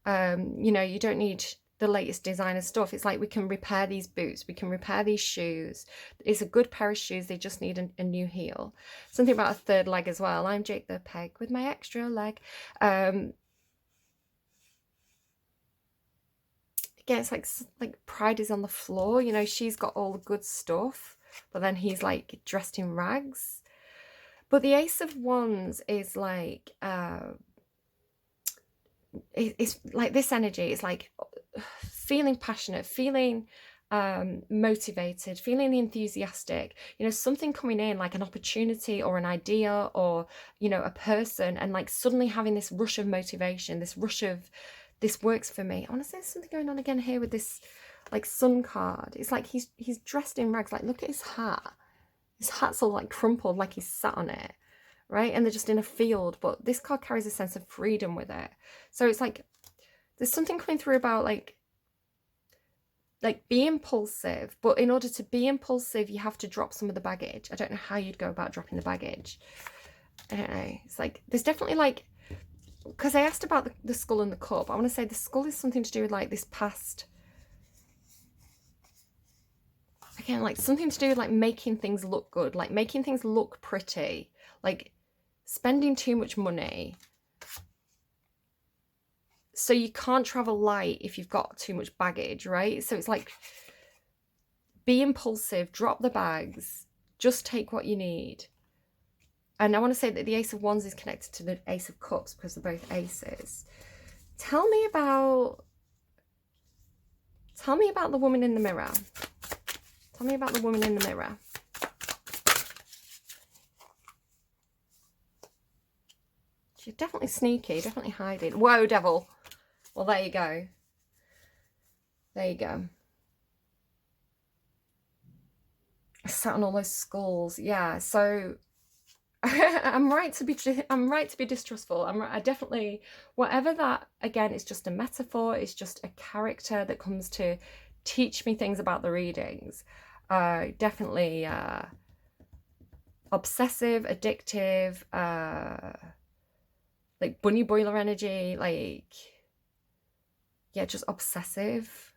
[SPEAKER 1] You know, you don't need the latest designer stuff. It's like, we can repair these boots, we can repair these shoes. It's a good pair of shoes, they just need a new heel. Something about a third leg as well. I'm Jake the Peg with my extra leg. Again, it's like pride is on the floor, you know, she's got all the good stuff, but then he's like dressed in rags. But the Ace of Wands is like, it's like this energy. It's like feeling passionate, feeling motivated, feeling enthusiastic, you know, something coming in like an opportunity or an idea or, you know, a person, and like suddenly having this rush of motivation, this rush of, this works for me. I want to say there's something going on again here with this like sun card. It's like he's dressed in rags. Like, look at his hat. His hat's all like crumpled, like he's sat on it, right? And they're just in a field, but this card carries a sense of freedom with it. So it's like, there's something coming through about like be impulsive, but in order to be impulsive, you have to drop some of the baggage. I don't know how you'd go about dropping the baggage. I don't know. It's like, there's definitely like, because I asked about the skull and the cup, I want to say the skull is something to do with like this past, again, like something to do with like making things look good, like making things look pretty, like spending too much money. So you can't travel light if you've got too much baggage, right? So it's like, be impulsive, drop the bags, just take what you need. And I want to say that the Ace of Wands is connected to the Ace of Cups because they're both aces. Tell me about the woman in the mirror. Tell me about the woman in the mirror. She's definitely sneaky, definitely hiding. Whoa, devil. Well, there you go. There you go. I sat on all those skulls. Yeah, so I'm right to be distrustful. I definitely, whatever that, again, it's just a metaphor. It's just a character that comes to teach me things about the readings. Definitely obsessive, addictive, like bunny boiler energy, like, yeah, just obsessive,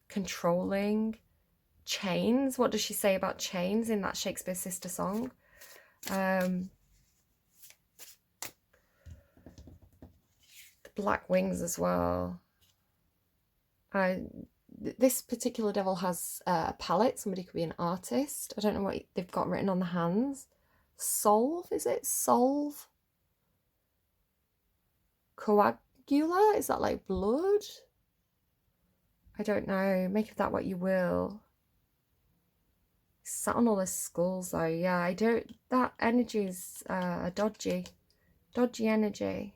[SPEAKER 1] controlling. Chains. What does she say about chains in that Shakespeare sister song? The black wings as well. This particular devil has a palette. Somebody could be an artist. I don't know what they've got written on the hands. Solve, is it? Solve? Coagula? Is that like blood? I don't know. Make of that what you will. Sat on all the skulls though. Yeah, I don't, that energy is dodgy energy.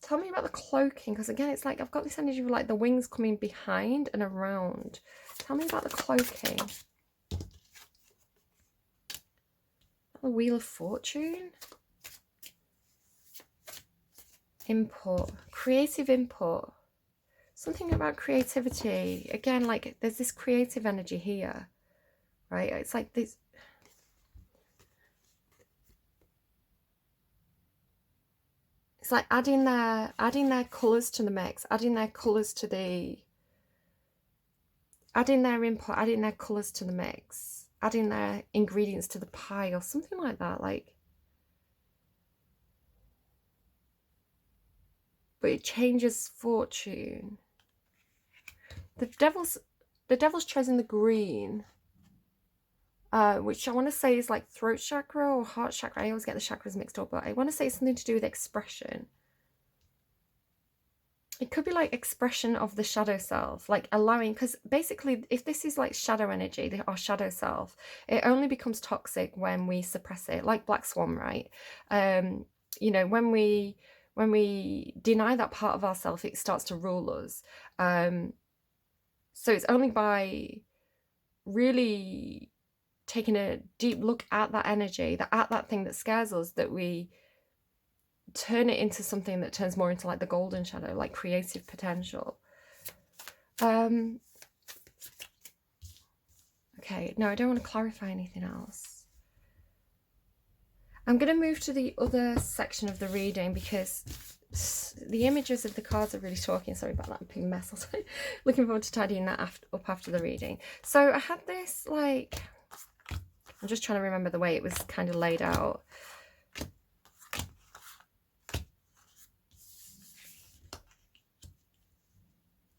[SPEAKER 1] Tell me about the cloaking, because again, it's like I've got this energy of like the wings coming behind and around. Tell me about the cloaking. The Wheel of Fortune. Input, creative input, something about creativity. Again, like there's this creative energy here, right? It's like this, it's like adding their colors to the mix, adding their colors to the, adding their input, adding their colors to the mix, adding their ingredients to the pie or something like that. Like, but it changes fortune. The devil's chosen the green, which I want to say is like throat chakra or heart chakra. I always get the chakras mixed up, but I want to say it's something to do with expression. It could be like expression of the shadow self, like allowing, because basically if this is like shadow energy, our shadow self, it only becomes toxic when we suppress it, like Black Swan, right? You know, when we deny that part of ourself, it starts to rule us. So it's only by really taking a deep look at that energy, at that thing that scares us, that we turn it into something that turns more into like the golden shadow, like creative potential. Okay, no, I don't want to clarify anything else. I'm going to move to the other section of the reading because the images of the cards are really talking. Sorry about that big mess. I was looking forward to tidying that up after the reading. So I had this, like, I'm just trying to remember the way it was kind of laid out.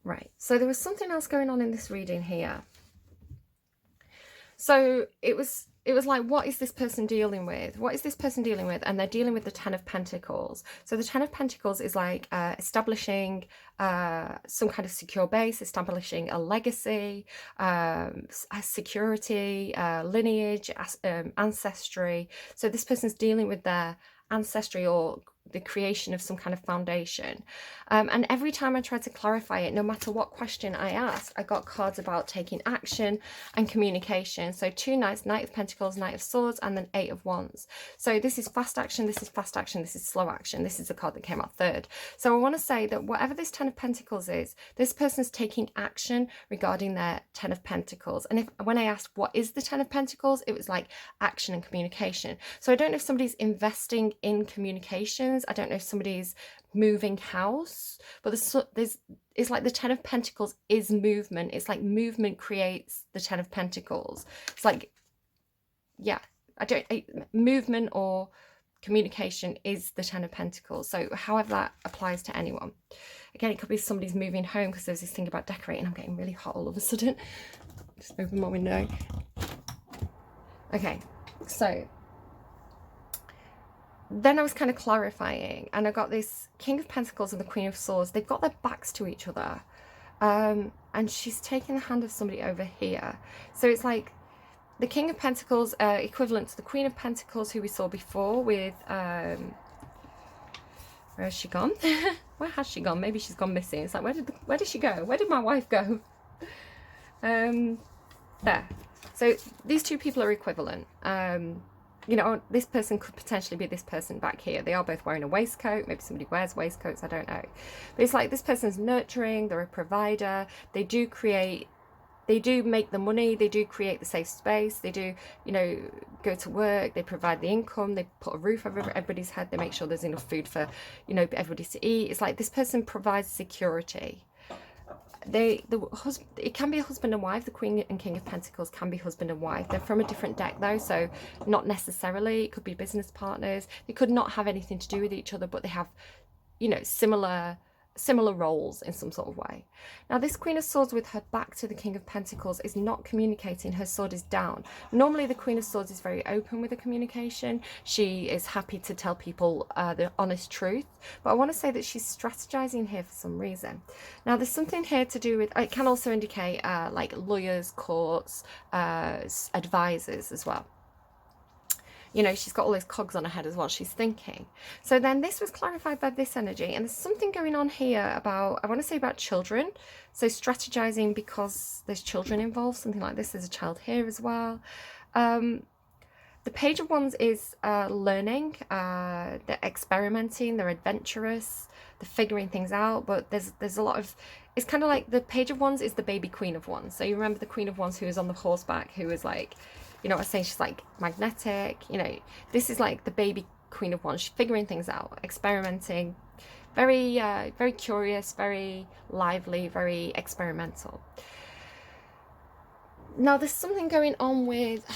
[SPEAKER 1] Right, so there was something else going on in this reading here. So it was like, what is this person dealing with? What is this person dealing with? And they're dealing with the Ten of Pentacles. So the Ten of Pentacles is like establishing some kind of secure base, establishing a legacy, a security, lineage, ancestry. So this person's dealing with their ancestry or the creation of some kind of foundation. And every time I tried to clarify it, no matter what question I asked, I got cards about taking action and communication. So 2 knights, Knight of Pentacles, Knight of Swords, and then 8 of Wands. So this is fast action, this is fast action, this is slow action. This is the card that came out third. So I want to say that whatever this 10 of Pentacles is, this person's taking action regarding their 10 of Pentacles. And when I asked what is the 10 of Pentacles, it was like action and communication. So I don't know if somebody's investing in communications. I don't know if somebody's moving house, but it's like the 10 of Pentacles is movement. It's like movement creates the 10 of Pentacles. It's like, yeah, movement or communication is the Ten of Pentacles. So however that applies to anyone. Again, it could be somebody's moving home, because there's this thing about decorating. I'm getting really hot all of a sudden. Just open my window. Okay, so then I was kind of clarifying, and I got this King of Pentacles and the Queen of Swords. They've got their backs to each other, and she's taking the hand of somebody over here. So it's like the King of Pentacles, equivalent to the Queen of Pentacles, who we saw before with where has she gone? Where has she gone? Maybe she's gone missing. It's like, where did she go? Where did my wife go? There. So these two people are equivalent. You know, this person could potentially be this person back here. They are both wearing a waistcoat. Maybe somebody wears waistcoats, I don't know. But it's like this person's nurturing, they're a provider. They do make the money, they do create the safe space, they do, you know, go to work, they provide the income, they put a roof over everybody's head, they make sure there's enough food for, you know, everybody to eat. It's like this person provides security. It can be a husband and wife. The Queen and King of Pentacles can be husband and wife. They're from a different deck though, so not necessarily. It could be business partners. They could not have anything to do with each other, but they have, you know, similar roles in some sort of way. Now this Queen of Swords with her back to the King of Pentacles is not communicating. Her sword is down. Normally the Queen of Swords is very open with the communication. She is happy to tell people the honest truth, but I want to say that she's strategizing here for some reason. Now there's something here to do with, it can also indicate like lawyers, courts, advisors as well. You know, she's got all those cogs on her head as well. She's thinking. So then this was clarified by this energy. And there's something going on here about, I want to say about children. So strategizing because there's children involved. Something like this. There's a child here as well. The Page of Wands is learning. They're experimenting. They're adventurous. They're figuring things out. But there's a lot of... It's kind of like the Page of Wands is the baby Queen of Wands. So you remember the Queen of Wands who was on the horseback, who was like... You know what I'm saying? She's like magnetic. You know, this is like the baby Queen of Wands. She's figuring things out, experimenting, very, very curious, very lively, very experimental. Now, there's something going on with.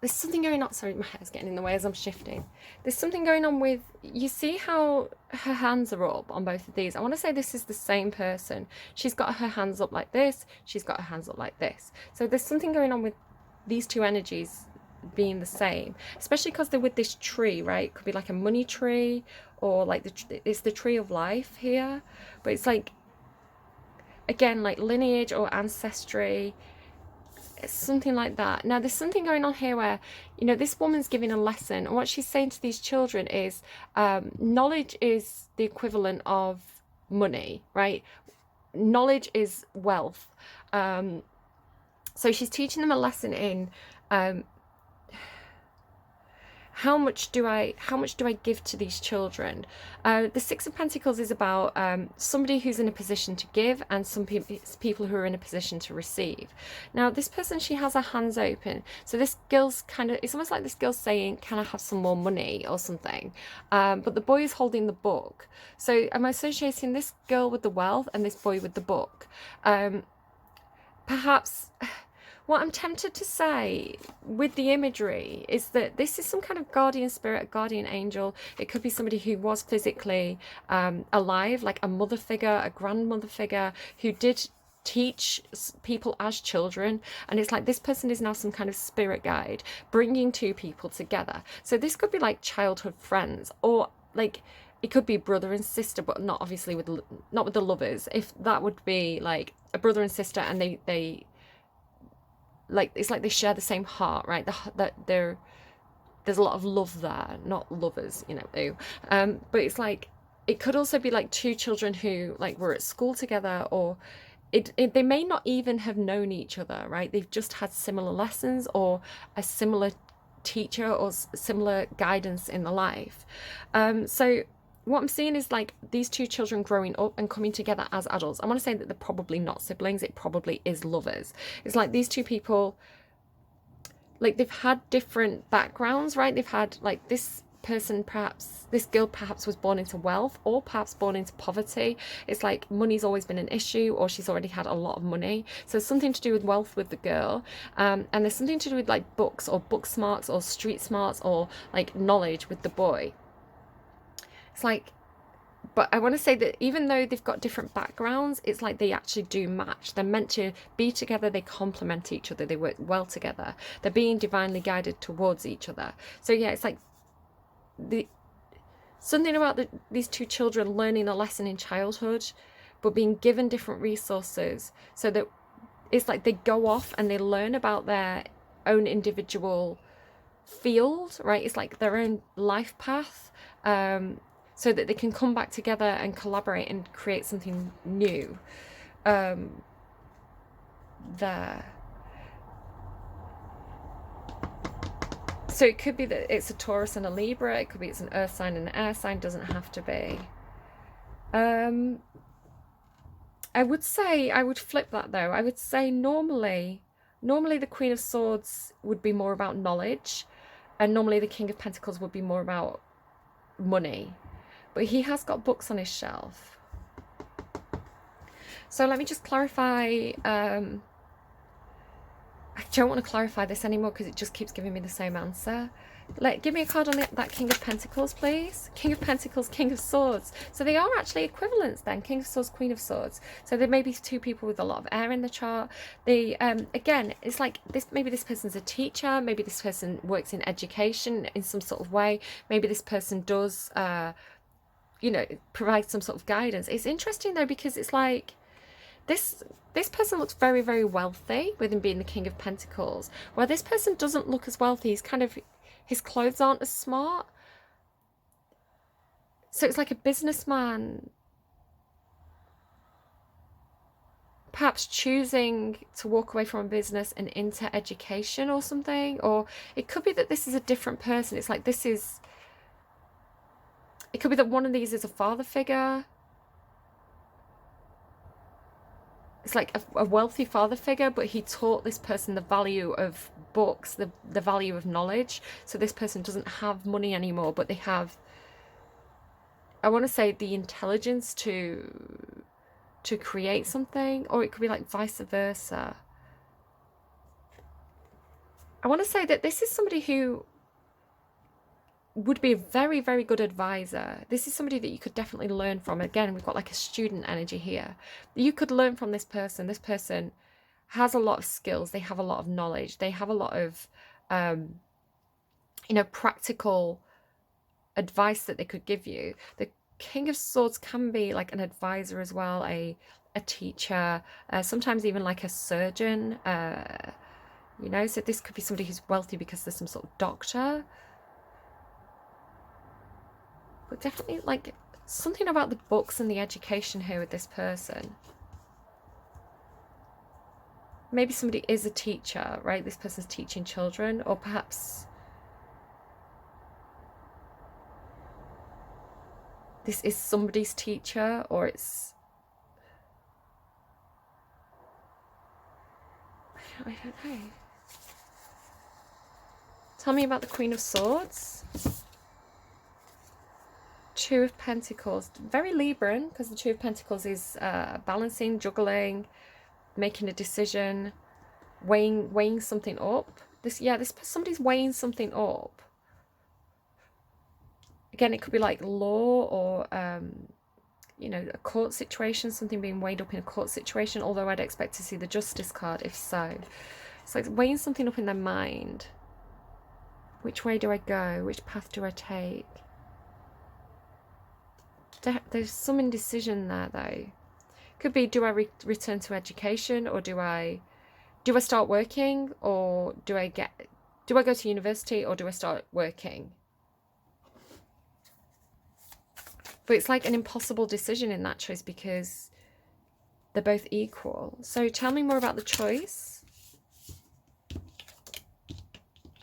[SPEAKER 1] There's something going on. Sorry, my hair's getting in the way as I'm shifting. There's something going on with. You see how her hands are up on both of these? I want to say this is the same person. She's got her hands up like this. She's got her hands up like this. So there's something going on with these two energies being the same, especially because they're with this tree, right? It could be like a money tree, or like it's the tree of life here. But it's like, again, like lineage or ancestry. It's something like that. Now there's something going on here where, you know, this woman's giving a lesson, and what she's saying to these children is knowledge is the equivalent of money, right? Knowledge is wealth. So she's teaching them a lesson in how much do I give to these children? The Six of Pentacles is about somebody who's in a position to give, and some people who are in a position to receive. Now this person, she has her hands open. So this girl's it's almost like this girl's saying, can I have some more money or something? But the boy is holding the book. So I'm associating this girl with the wealth and this boy with the book. Perhaps... What I'm tempted to say with the imagery is that this is some kind of guardian spirit, a guardian angel. It could be somebody who was physically alive, like a mother figure, a grandmother figure, who did teach people as children. And it's like this person is now some kind of spirit guide, bringing two people together. So this could be like childhood friends, or like... It could be brother and sister, but not obviously not with the lovers. If that would be like a brother and sister, and they like, it's like they share the same heart, right? There's a lot of love there, not lovers, you know. But it's like, it could also be like two children who like were at school together, or they may not even have known each other, right? They've just had similar lessons, or a similar teacher, or similar guidance in the life. So what I'm seeing is like these two children growing up and coming together as adults. I want to say that they're probably not siblings. It probably is lovers. It's like these two people, like they've had different backgrounds, right? They've had like this person, perhaps this girl perhaps was born into wealth, or perhaps born into poverty. It's like money's always been an issue, or she's already had a lot of money. So there's something to do with wealth with the girl, and there's something to do with like books, or book smarts, or street smarts, or like knowledge with the boy. It's like, but I want to say that even though they've got different backgrounds, it's like they actually do match. They're meant to be together. They complement each other. They work well together. They're being divinely guided towards each other. So yeah, it's like something about these two children learning a lesson in childhood, but being given different resources, so that it's like they go off and they learn about their own individual field, right? It's like their own life path. So that they can come back together and collaborate and create something new there. So it could be that it's a Taurus and a Libra. It could be it's an earth sign and an air sign. Doesn't have to be. I would say, I would flip that though. I would say normally the Queen of Swords would be more about knowledge, and normally the King of Pentacles would be more about money. But he has got books on his shelf. So let me just clarify. I don't want to clarify this anymore because it just keeps giving me the same answer. Give me a card on that King of Pentacles, please. King of Pentacles, King of Swords. So they are actually equivalents then. King of Swords, Queen of Swords. So there may be two people with a lot of air in the chart. They again, it's like this. Maybe this person's a teacher. Maybe this person works in education in some sort of way. Maybe this person does, you know, provide some sort of guidance. It's interesting though, because it's like this person looks very, very wealthy with him being the King of Pentacles, where this person doesn't look as wealthy. He's kind of, his clothes aren't as smart. So it's like a businessman perhaps choosing to walk away from a business and into education or something. Or it could be that this is a different person. It's like this is, it could be that one of these is a father figure. It's like a wealthy father figure, but he taught this person the value of books, the value of knowledge. So this person doesn't have money anymore, but they have, I want to say, the intelligence to create something. Or it could be like vice versa. I want to say that this is somebody who would be a very, very good advisor. This is somebody that you could definitely learn from. Again, we've got like a student energy here. You could learn from this person. This person has a lot of skills. They have a lot of knowledge. They have a lot of, you know, practical advice that they could give you. The King of Swords can be like an advisor as well, a teacher, sometimes even like a surgeon, you know. So this could be somebody who's wealthy because there's some sort of doctor. But definitely like something about the books and the education here with this person. Maybe somebody is a teacher, right? This person's teaching children, or perhaps this is somebody's teacher, or it's, I don't know. Tell me about the Queen of Swords. Two of Pentacles, very Libran, because the Two of Pentacles is balancing, juggling, making a decision, weighing something up. Somebody's weighing something up. Again, it could be like law, or you know, a court situation, something being weighed up in a court situation. Although I'd expect to see the Justice card if so. It's like weighing something up in their mind. Which way do I go? Which path do I take? There's some indecision there though. Could be, do I return to education, or do I start working, or do I go to university, or do I start working? But it's like an impossible decision in that choice because they're both equal. So tell me more about the choice.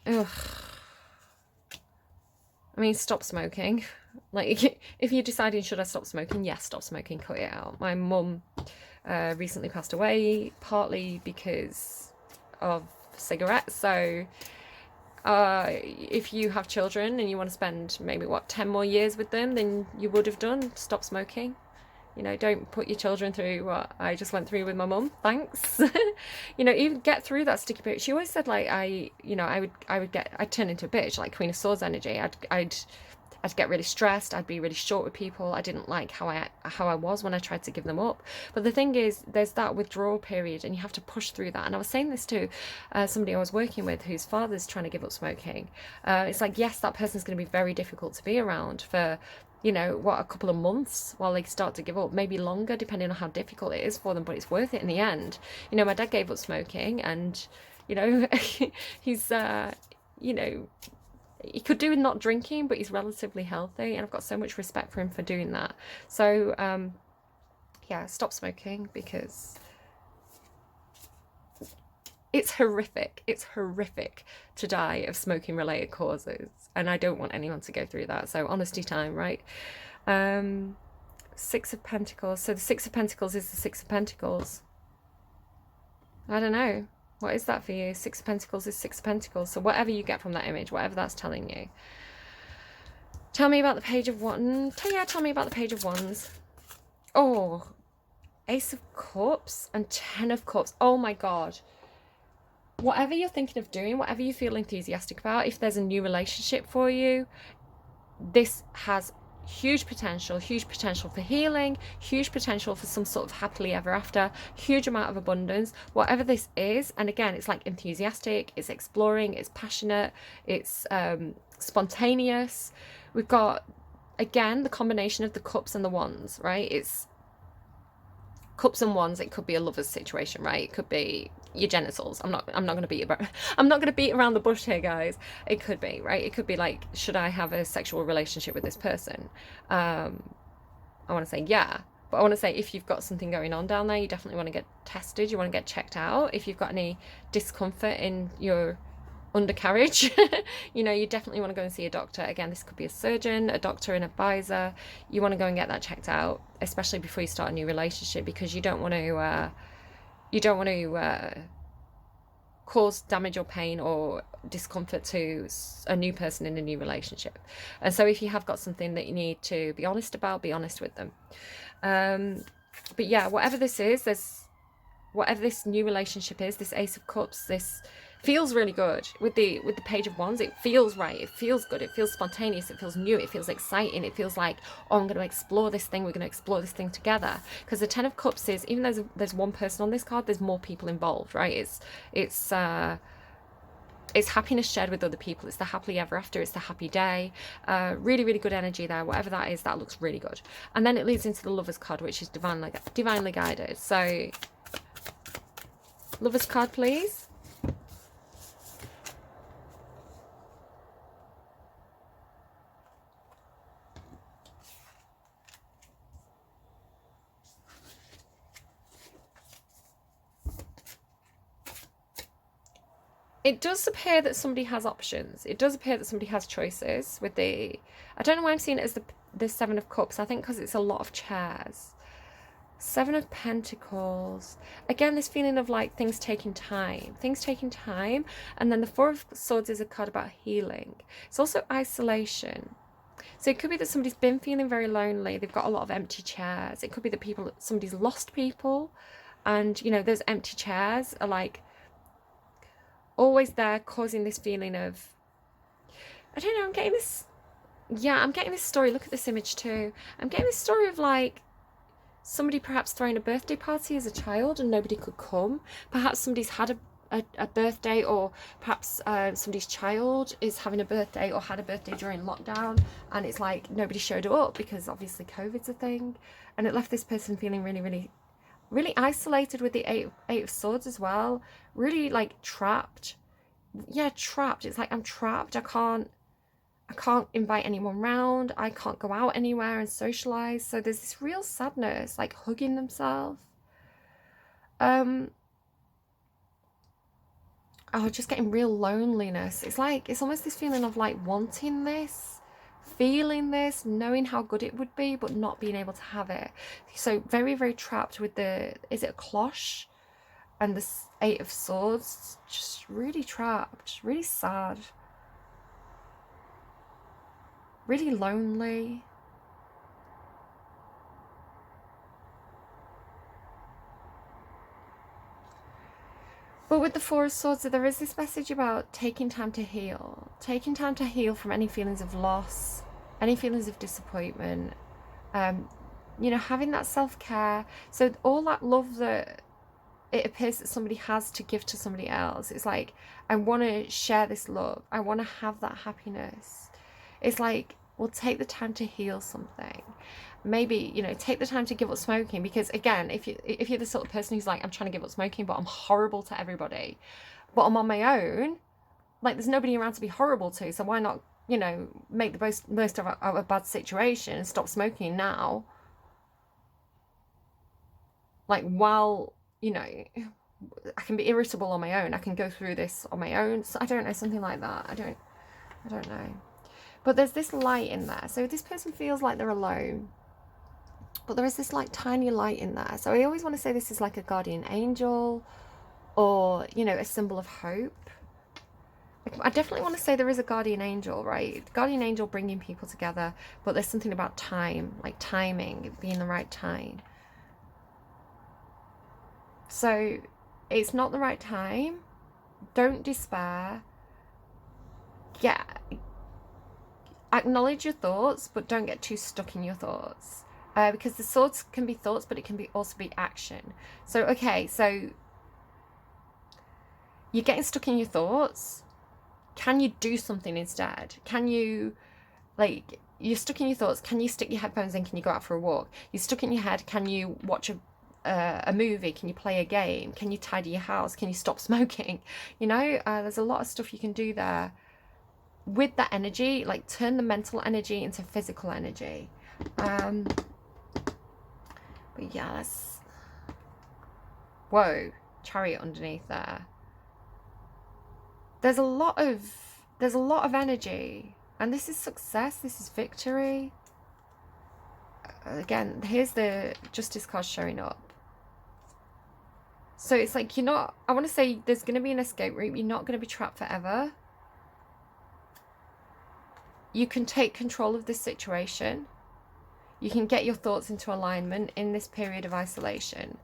[SPEAKER 1] Ugh. I mean, stop smoking. Like, if you're deciding, should I stop smoking? Yes, stop smoking, cut it out. My mum recently passed away, partly because of cigarettes. So If you have children and you want to spend maybe, what, 10 more years with them than you would have done, stop smoking. You know, don't put your children through what I just went through with my mum. Thanks. You know, even get through that sticky period. She always said, like, I'd turn into a bitch, like Queen of Swords energy. I'd get really stressed. I'd be really short with people. I didn't like how I was when I tried to give them up. But the thing is, there's that withdrawal period, and you have to push through that. And I was saying this to somebody I was working with whose father's trying to give up smoking. It's like, yes, that person's going to be very difficult to be around for, you know, what, a couple of months while they start to give up, maybe longer, depending on how difficult it is for them, but it's worth it in the end. You know, my dad gave up smoking, and, you know, he's, you know, he could do with not drinking, but he's relatively healthy, and I've got so much respect for him for doing that. So, yeah, stop smoking, because it's horrific. It's horrific to die of smoking related causes, and I don't want anyone to go through that. So honesty time, right? Six of Pentacles. So the Six of Pentacles is the Six of Pentacles. I don't know. What is that for you? Six of Pentacles is Six of Pentacles. So whatever you get from that image, whatever that's telling you. Tell me about the Page of Wands. Tell me about the Page of Wands. Oh, Ace of Cups and Ten of Cups. Oh my God. Whatever you're thinking of doing, whatever you feel enthusiastic about, if there's a new relationship for you, this has huge potential for healing, huge potential for some sort of happily ever after, huge amount of abundance, whatever this is. And again, it's like enthusiastic, it's exploring, it's passionate, it's spontaneous. We've got, again, the combination of the cups and the wands, right? It's cups and wands. It could be a lover's situation, right? It could be your genitals. I'm not going to beat around the bush here, guys. It could be, right? It could be like, should I have a sexual relationship with this person? I want to say yeah, but I want to say, if you've got something going on down there, you definitely want to get tested. You want to get checked out. If you've got any discomfort in your undercarriage, you know, you definitely want to go and see a doctor. Again, this could be a surgeon, a doctor, an advisor. You want to go and get that checked out, especially before you start a new relationship, because you don't want to cause damage or pain or discomfort to a new person in a new relationship. And so if you have got something that you need to be honest about, be honest with them. But yeah, whatever this is, whatever this new relationship is, this Ace of Cups, this feels really good. With the Page of Wands, it feels right, it feels good, it feels spontaneous, it feels new, it feels exciting, it feels like, oh, I'm going to explore this thing, we're going to explore this thing together. Because the Ten of Cups is, even though there's one person on this card, there's more people involved, right? It's happiness shared with other people. It's the happily ever after. It's the happy day. Really, really good energy there. Whatever that is, that looks really good. And then it leads into the Lovers card, which is divinely guided. So, Lovers card, please. It does appear that somebody has options. It does appear that somebody has choices with the... I don't know why I'm seeing it as the Seven of Cups. I think because it's a lot of chairs. Seven of Pentacles. Again, this feeling of like things taking time. Things taking time. And then the Four of Swords is a card about healing. It's also isolation. So it could be that somebody's been feeling very lonely. They've got a lot of empty chairs. It could be that somebody's lost people. And, you know, those empty chairs are like... always there, causing this feeling of, I don't know, I'm getting this story. Look at this image too. I'm getting this story of like somebody perhaps throwing a birthday party as a child and nobody could come. Perhaps somebody's had a birthday, or perhaps somebody's child is having a birthday or had a birthday during lockdown, and it's like nobody showed up because obviously COVID's a thing, and it left this person feeling really, really, really isolated with the Eight of Swords as well. Really like trapped. Yeah, trapped. It's like, I'm trapped. I can't invite anyone round. I can't go out anywhere and socialize. So there's this real sadness, like hugging themselves. Just getting real loneliness. It's like, it's almost this feeling of like wanting this, feeling this, knowing how good it would be, but not being able to have it. So very, very trapped with is it a cloche? And the Eight of Swords, just really trapped, really sad. really lonely. But with the Four of Swords, there is this message about taking time to heal. Taking time to heal from any feelings of loss, any feelings of disappointment. You know, having that self-care. So all that love that it appears that somebody has to give to somebody else, it's like, I want to share this love. I want to have that happiness. It's like, well, take the time to heal something. Maybe, you know, take the time to give up smoking, because again, if you're the sort of person who's like, I'm trying to give up smoking, but I'm horrible to everybody, but I'm on my own, like there's nobody around to be horrible to, so why not, you know, make the most of a bad situation and stop smoking now? Like, while, you know, I can be irritable on my own, I can go through this on my own. So I don't know, something like that. I don't know. But there's this light in there. So this person feels like they're alone, but there is this like tiny light in there. So I always want to say this is like a guardian angel, or, you know, a symbol of hope. I definitely want to say there is a guardian angel, right? Guardian angel bringing people together, but there's something about time, like timing, being the right time. So it's not the right time. Don't despair. Acknowledge your thoughts, but don't get too stuck in your thoughts. Because the swords can be thoughts, but it can also be action. So, okay, so you're getting stuck in your thoughts. Can you do something instead? Can you, like, you're stuck in your thoughts. Can you stick your headphones in? Can you go out for a walk? You're stuck in your head. Can you watch a movie? Can you play a game? Can you tidy your house? Can you stop smoking? You know, there's a lot of stuff you can do there with that energy. Like, turn the mental energy into physical energy. But yeah, that's, whoa, Chariot underneath there. There's a lot of energy, and this is success, this is victory. Again, here's the Justice card showing up. So it's like, you're not, I want to say there's going to be an escape route. You're not going to be trapped forever. You can take control of this situation. You can get your thoughts into alignment in this period of isolation.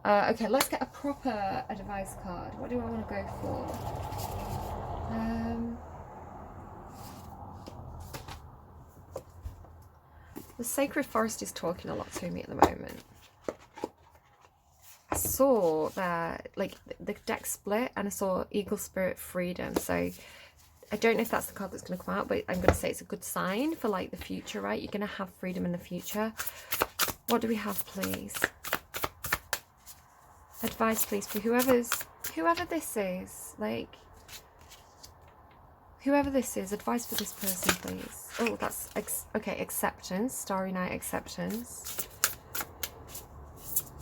[SPEAKER 1] Okay, let's get a proper advice card. What do I want to go for? The Sacred Forest is talking a lot to me at the moment. I saw that, like, the deck split, and I saw Eagle Spirit Freedom. So I don't know if that's the card that's going to come out, but I'm going to say it's a good sign for, like, the future, right? You're going to have freedom in the future. What do we have, please? Advice, please, for whoever this is. Like, whoever this is, advice for this person, please. Oh, that's, okay, acceptance. Starry Night, acceptance.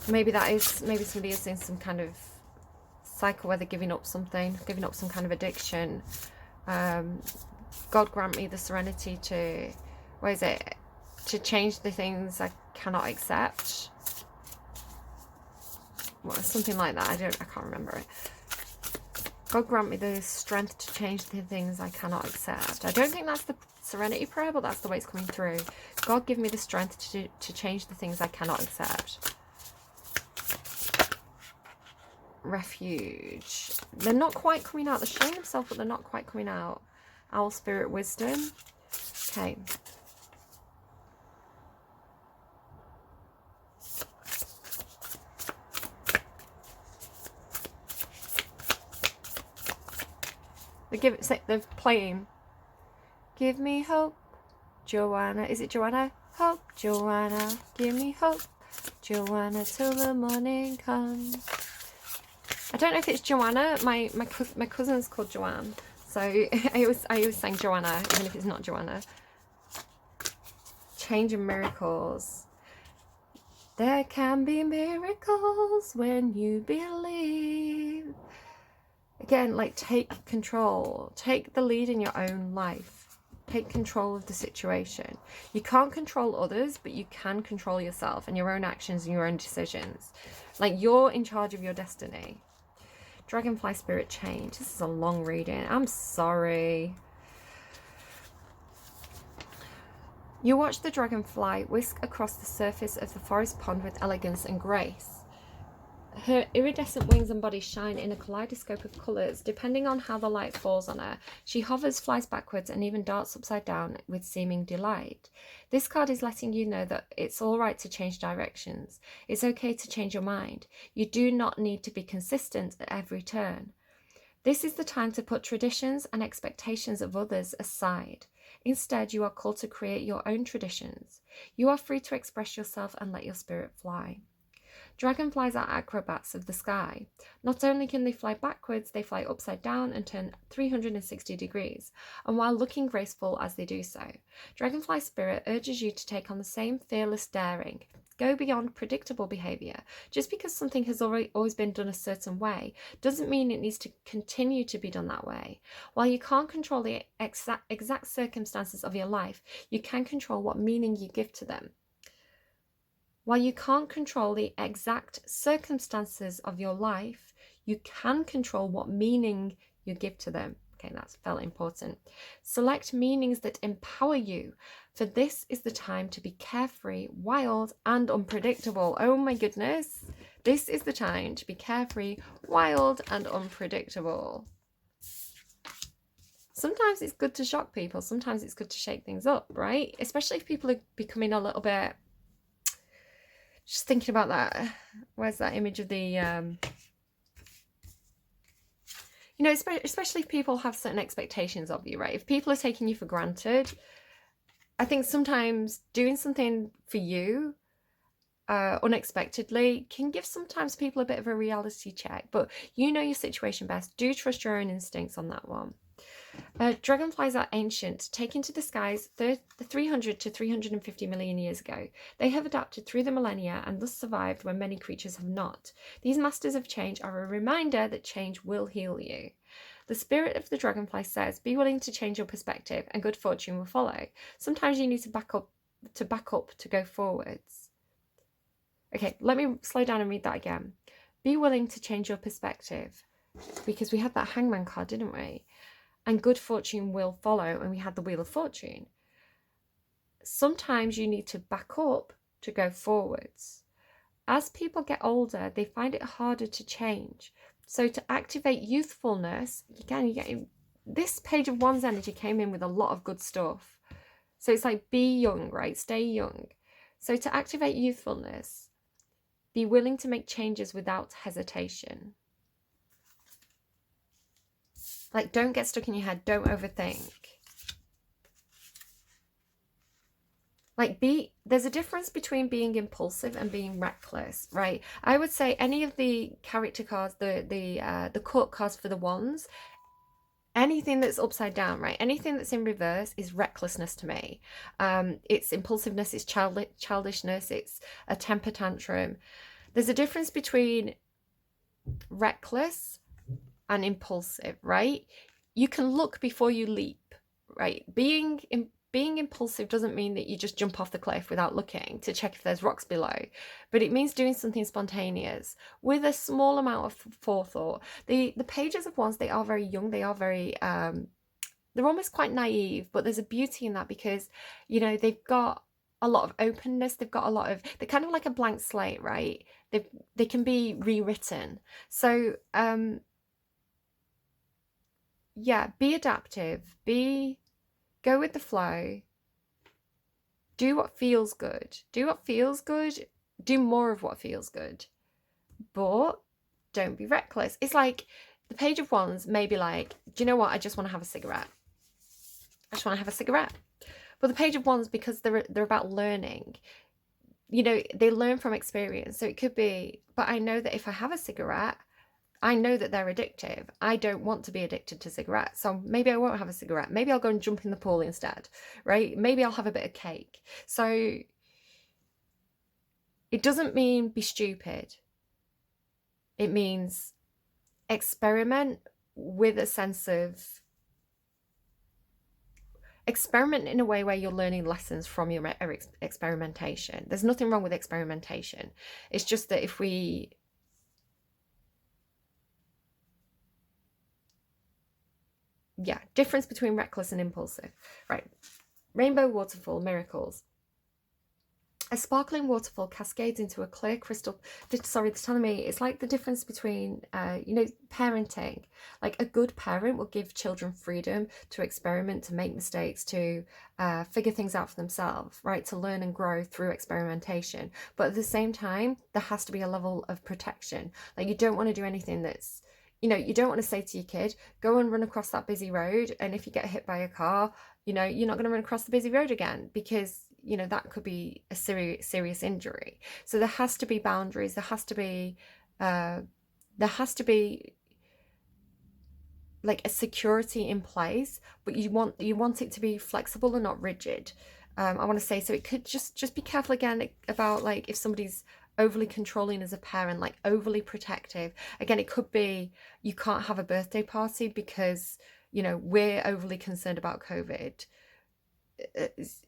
[SPEAKER 1] Maybe that is, maybe somebody is in some kind of cycle where they're giving up something, giving up some kind of addiction. God grant me the serenity to, what is it? To change the things I cannot accept. Well, something like that. I can't remember it. God grant me the strength to change the things I cannot accept. I don't think that's the serenity prayer, but that's the way it's coming through. God, give me the strength to change the things I cannot accept. Refuge. They're not quite coming out. They're showing themselves, but they're not quite coming out. Owl Spirit Wisdom. Okay. They're playing. Give me hope, Joanna. Is it Joanna? Hope, Joanna. Give me hope, Joanna, till the morning comes. I don't know if it's Joanna. My cousin's called Joanne, so I always sang Joanna, even if it's not Joanna. Change and miracles. There can be miracles when you believe. Again, like, take control. Take the lead in your own life. Take control of the situation. You can't control others, but you can control yourself and your own actions and your own decisions. Like, you're in charge of your destiny. Dragonfly Spirit Change. This is a long reading. I'm sorry. You watch the dragonfly whisk across the surface of the forest pond with elegance and grace. Her iridescent wings and body shine in a kaleidoscope of colours. Depending on how the light falls on her, she hovers, flies backwards, and even darts upside down with seeming delight. This card is letting you know that it's all right to change directions. It's okay to change your mind. You do not need to be consistent at every turn. This is the time to put traditions and expectations of others aside. Instead, you are called to create your own traditions. You are free to express yourself and let your spirit fly. Dragonflies are acrobats of the sky. Not only can they fly backwards, they fly upside down and turn 360 degrees, and while looking graceful as they do so. Dragonfly spirit urges you to take on the same fearless daring. Go beyond predictable behaviour. Just because something has always been done a certain way doesn't mean it needs to continue to be done that way. While you can't control the exact circumstances of your life, you can control what meaning you give to them. While you can't control the exact circumstances of your life, you can control what meaning you give to them. Okay, that's felt important. Select meanings that empower you, for this is the time to be carefree, wild, and unpredictable. Oh my goodness. This is the time to be carefree, wild, and unpredictable. Sometimes it's good to shock people. Sometimes it's good to shake things up, right? Especially if people are becoming a little bit... Just thinking about that. Where's that image of the... You know, especially if people have certain expectations of you, right? If people are taking you for granted, I think sometimes doing something for you unexpectedly can give sometimes people a bit of a reality check. But you know your situation best. Do trust your own instincts on that one. Dragonflies are ancient, taken to the skies 300 to 350 million years ago. They have adapted through the millennia and thus survived when many creatures have not. These masters of change are a reminder that change will heal you. The spirit of the dragonfly says, be willing to change your perspective and good fortune will follow. Sometimes you need to back up to go forwards. Okay, let me slow down and read that again. Be willing to change your perspective, because we had that hangman card, didn't we? And good fortune will follow, and we had the Wheel of Fortune. Sometimes you need to back up to go forwards. As people get older, they find it harder to change. So to activate youthfulness, this Page of Wands energy came in with a lot of good stuff. So it's like, be young, right? Stay young. So to activate youthfulness, be willing to make changes without hesitation. Like, don't get stuck in your head. Don't overthink. Like, there's a difference between being impulsive and being reckless, right? I would say any of the character cards, the court cards for the wands, anything that's upside down, right? Anything that's in reverse is recklessness to me. It's impulsiveness, it's childishness, it's a temper tantrum. There's a difference between reckless and impulsive, right? You can look before you leap, right? Being impulsive doesn't mean that you just jump off the cliff without looking to check if there's rocks below, but it means doing something spontaneous with a small amount of forethought. The Pages of Wands, they are very young, they are very they're almost quite naive, but there's a beauty in that because, you know, they've got a lot of openness, they've got a lot of, they're kind of like a blank slate, right? They can be rewritten. So yeah, be adaptive, go with the flow, do what feels good, do more of what feels good, but don't be reckless. It's like the Page of Wands may be like, do you know what, I just want to have a cigarette. But the Page of Wands, because they're about learning, you know, they learn from experience. So it could be, but I know that if I have a cigarette, I know that they're addictive. I don't want to be addicted to cigarettes. So maybe I won't have a cigarette. Maybe I'll go and jump in the pool instead, right? Maybe I'll have a bit of cake. So it doesn't mean be stupid. It means experiment with a sense of, experiment in a way where you're learning lessons from your experimentation. There's nothing wrong with experimentation. It's just that if we... Yeah, difference between reckless and impulsive. Right. Rainbow waterfall miracles. A sparkling waterfall cascades into a clear crystal. Sorry, they're telling me it's like the difference between, parenting. Like a good parent will give children freedom to experiment, to make mistakes, to figure things out for themselves, right? To learn and grow through experimentation. But at the same time, there has to be a level of protection. Like you don't want to do anything that's, you don't want to say to your kid, go and run across that busy road. And if you get hit by a car, you're not going to run across the busy road again because that could be a serious injury. So there has to be boundaries. There has to be like a security in place, but you want it to be flexible and not rigid. I want to say, so it could just be careful again about like if somebody's overly controlling as a parent, like overly protective. Again, it could be you can't have a birthday party because we're overly concerned about COVID.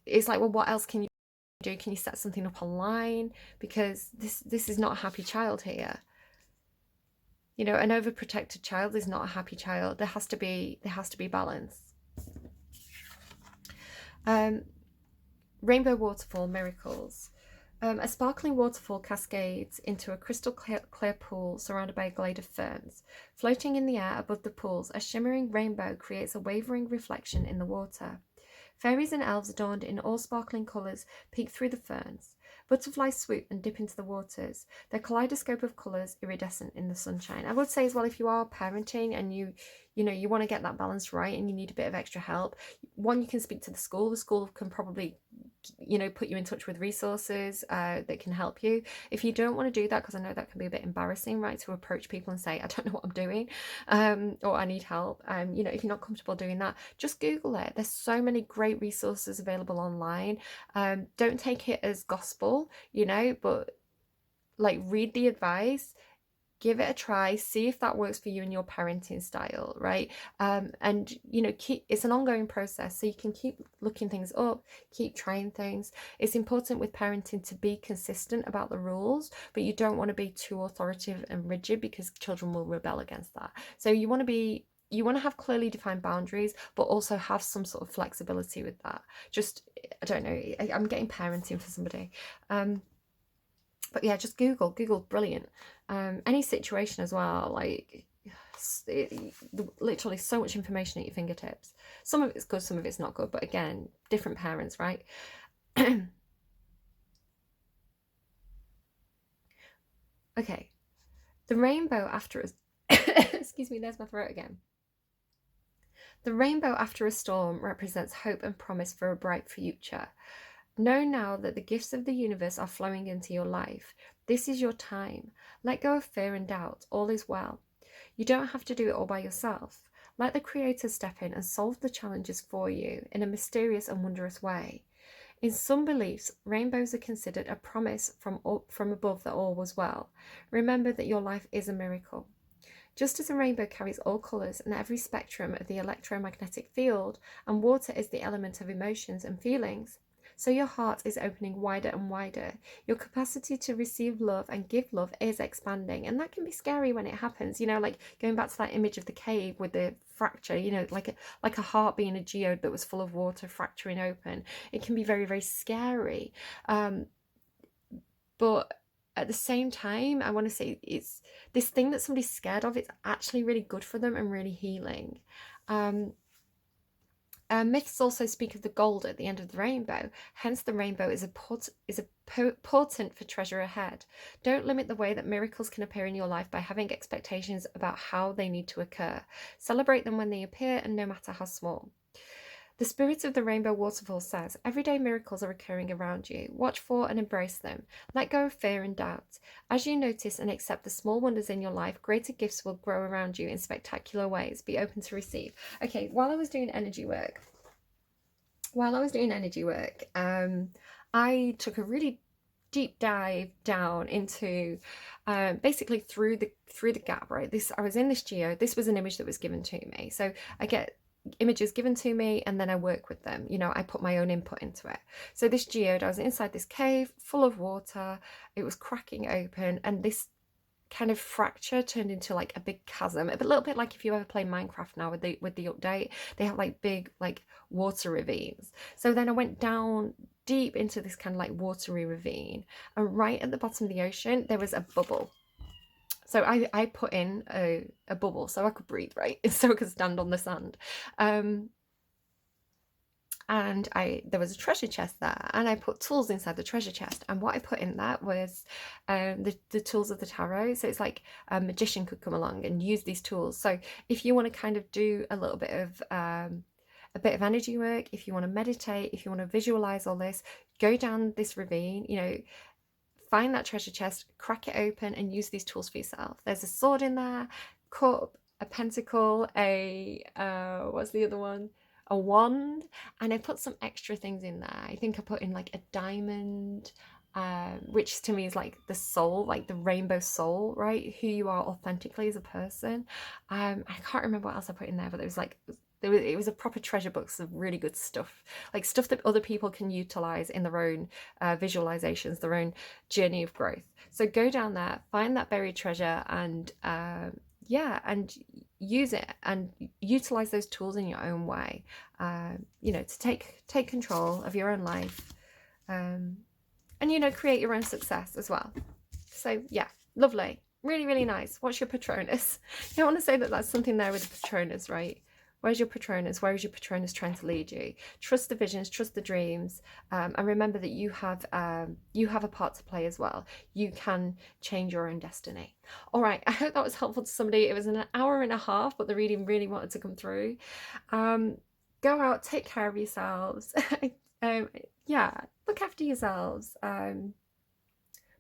[SPEAKER 1] It's like, well, what else can you do? Can you set something up online? Because this is not a happy child here. An overprotected child is not a happy child. There has to be balance. Rainbow waterfall miracles. A sparkling waterfall cascades into a crystal clear pool surrounded by a glade of ferns. Floating in the air above the pools, a shimmering rainbow creates a wavering reflection in the water. Fairies and elves adorned in all sparkling colours peek through the ferns. Butterflies swoop and dip into the waters, their kaleidoscope of colours iridescent in the sunshine. I would say as well, if you are parenting and you want to get that balance right and you need a bit of extra help, one, you can speak to the school. The school can probably put you in touch with resources that can help you. If you don't want to do that, because I know that can be a bit embarrassing, right, to approach people and say, I don't know what I'm doing, or I need help. If you're not comfortable doing that, just Google it. There's so many great resources available online. Don't take it as gospel, but like read the advice, give it a try, see if that works for you and your parenting style, right? And it's an ongoing process, so you can keep looking things up, keep trying things. It's important with parenting to be consistent about the rules, but you don't want to be too authoritative and rigid because children will rebel against that. So you want to have clearly defined boundaries, but also have some sort of flexibility with that. Just, I don't know, I'm getting parenting for somebody. But yeah, just Google, brilliant. Any situation as well, like literally so much information at your fingertips. Some of it's good, some of it's not good, but again, different parents, right? Okay, the rainbow after a excuse me, there's my throat again. The rainbow after a storm represents hope and promise for a bright future. Know now that the gifts of the universe are flowing into your life. This is your time. Let go of fear and doubt. All is well. You don't have to do it all by yourself. Let the Creator step in and solve the challenges for you in a mysterious and wondrous way. In some beliefs, rainbows are considered a promise from above that all was well. Remember that your life is a miracle. Just as a rainbow carries all colours and every spectrum of the electromagnetic field, and water is the element of emotions and feelings, so your heart is opening wider and wider. Your capacity to receive love and give love is expanding. And that can be scary when it happens. Like going back to that image of the cave with the fracture, like a heart being a geode that was full of water fracturing open. It can be very, very scary. But at the same time, I want to say it's this thing that somebody's scared of. It's actually really good for them and really healing. Myths also speak of the gold at the end of the rainbow. Hence, the rainbow is a portent for treasure ahead. Don't limit the way that miracles can appear in your life by having expectations about how they need to occur. Celebrate them when they appear, and no matter how small. The spirit of the rainbow waterfall says, everyday miracles are occurring around you. Watch for and embrace them. Let go of fear and doubt. As you notice and accept the small wonders in your life, greater gifts will grow around you in spectacular ways. Be open to receive. Okay, while I was doing energy work, I took a really deep dive down into basically through the gap, right? I was in this geo. This was an image that was given to me. So I get images given to me and then I work with them. I put my own input into it. So this geode, I was inside this cave full of water. It was cracking open and this kind of fracture turned into like a big chasm, a little bit like if you ever play Minecraft now with the update, they have like big like water ravines. So then I went down deep into this kind of like watery ravine, and right at the bottom of the ocean there was a bubble. So I put in a bubble so I could breathe, right? So I could stand on the sand. And there was a treasure chest there, and I put tools inside the treasure chest, and what I put in that was the tools of the tarot. So it's like a magician could come along and use these tools. So if you want to kind of do a little bit of energy work, if you want to meditate, if you want to visualize all this, go down this ravine, you know, find that treasure chest, crack it open, and use these tools for yourself. There's a sword in there, cup, a pentacle, what's the other one? A wand, and I put some extra things in there. I think I put in like a diamond, which to me is like the soul, like the rainbow soul, right? Who you are authentically as a person. I can't remember what else I put in there, but it was like it was a proper treasure box of really good stuff, like stuff that other people can utilize in their own visualizations, their own journey of growth. So go down there, find that buried treasure, and yeah, and use it and utilize those tools in your own way, you know, to take control of your own life, and, you know, create your own success as well. So yeah, lovely, really, really nice. What's your Patronus? You don't want to say that that's something there with the Patronus, right? Where's your Patronus? Where is your Patronus trying to lead you? Trust the visions, trust the dreams, and remember that you have a part to play as well. You can change your own destiny. All right, I hope that was helpful to somebody. It was an hour and a half, but the reading really wanted to come through. Go out, take care of yourselves. Yeah, look after yourselves.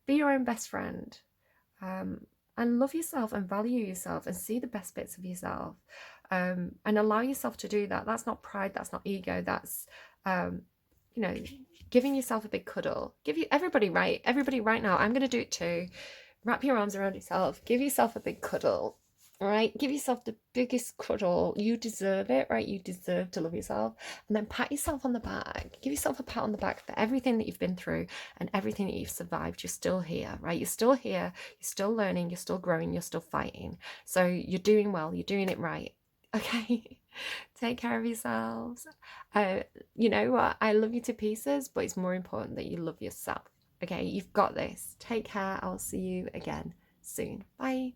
[SPEAKER 1] Be your own best friend. And love yourself and value yourself and see the best bits of yourself, and allow yourself to do that. That's not pride, that's not ego, that's you know, giving yourself a big cuddle. Everybody right now, I'm going to do it too. Wrap your arms around yourself, give yourself a big cuddle. All right, give yourself the biggest cuddle. You deserve it, right? You deserve to love yourself. And then pat yourself on the back. Give yourself a pat on the back for everything that you've been through and everything that you've survived. You're still here, right? You're still here. You're still learning. You're still growing. You're still fighting. So you're doing well. You're doing it right. Okay? Take care of yourselves. You know what? I love you to pieces, but it's more important that you love yourself. Okay? You've got this. Take care. I'll see you again soon. Bye.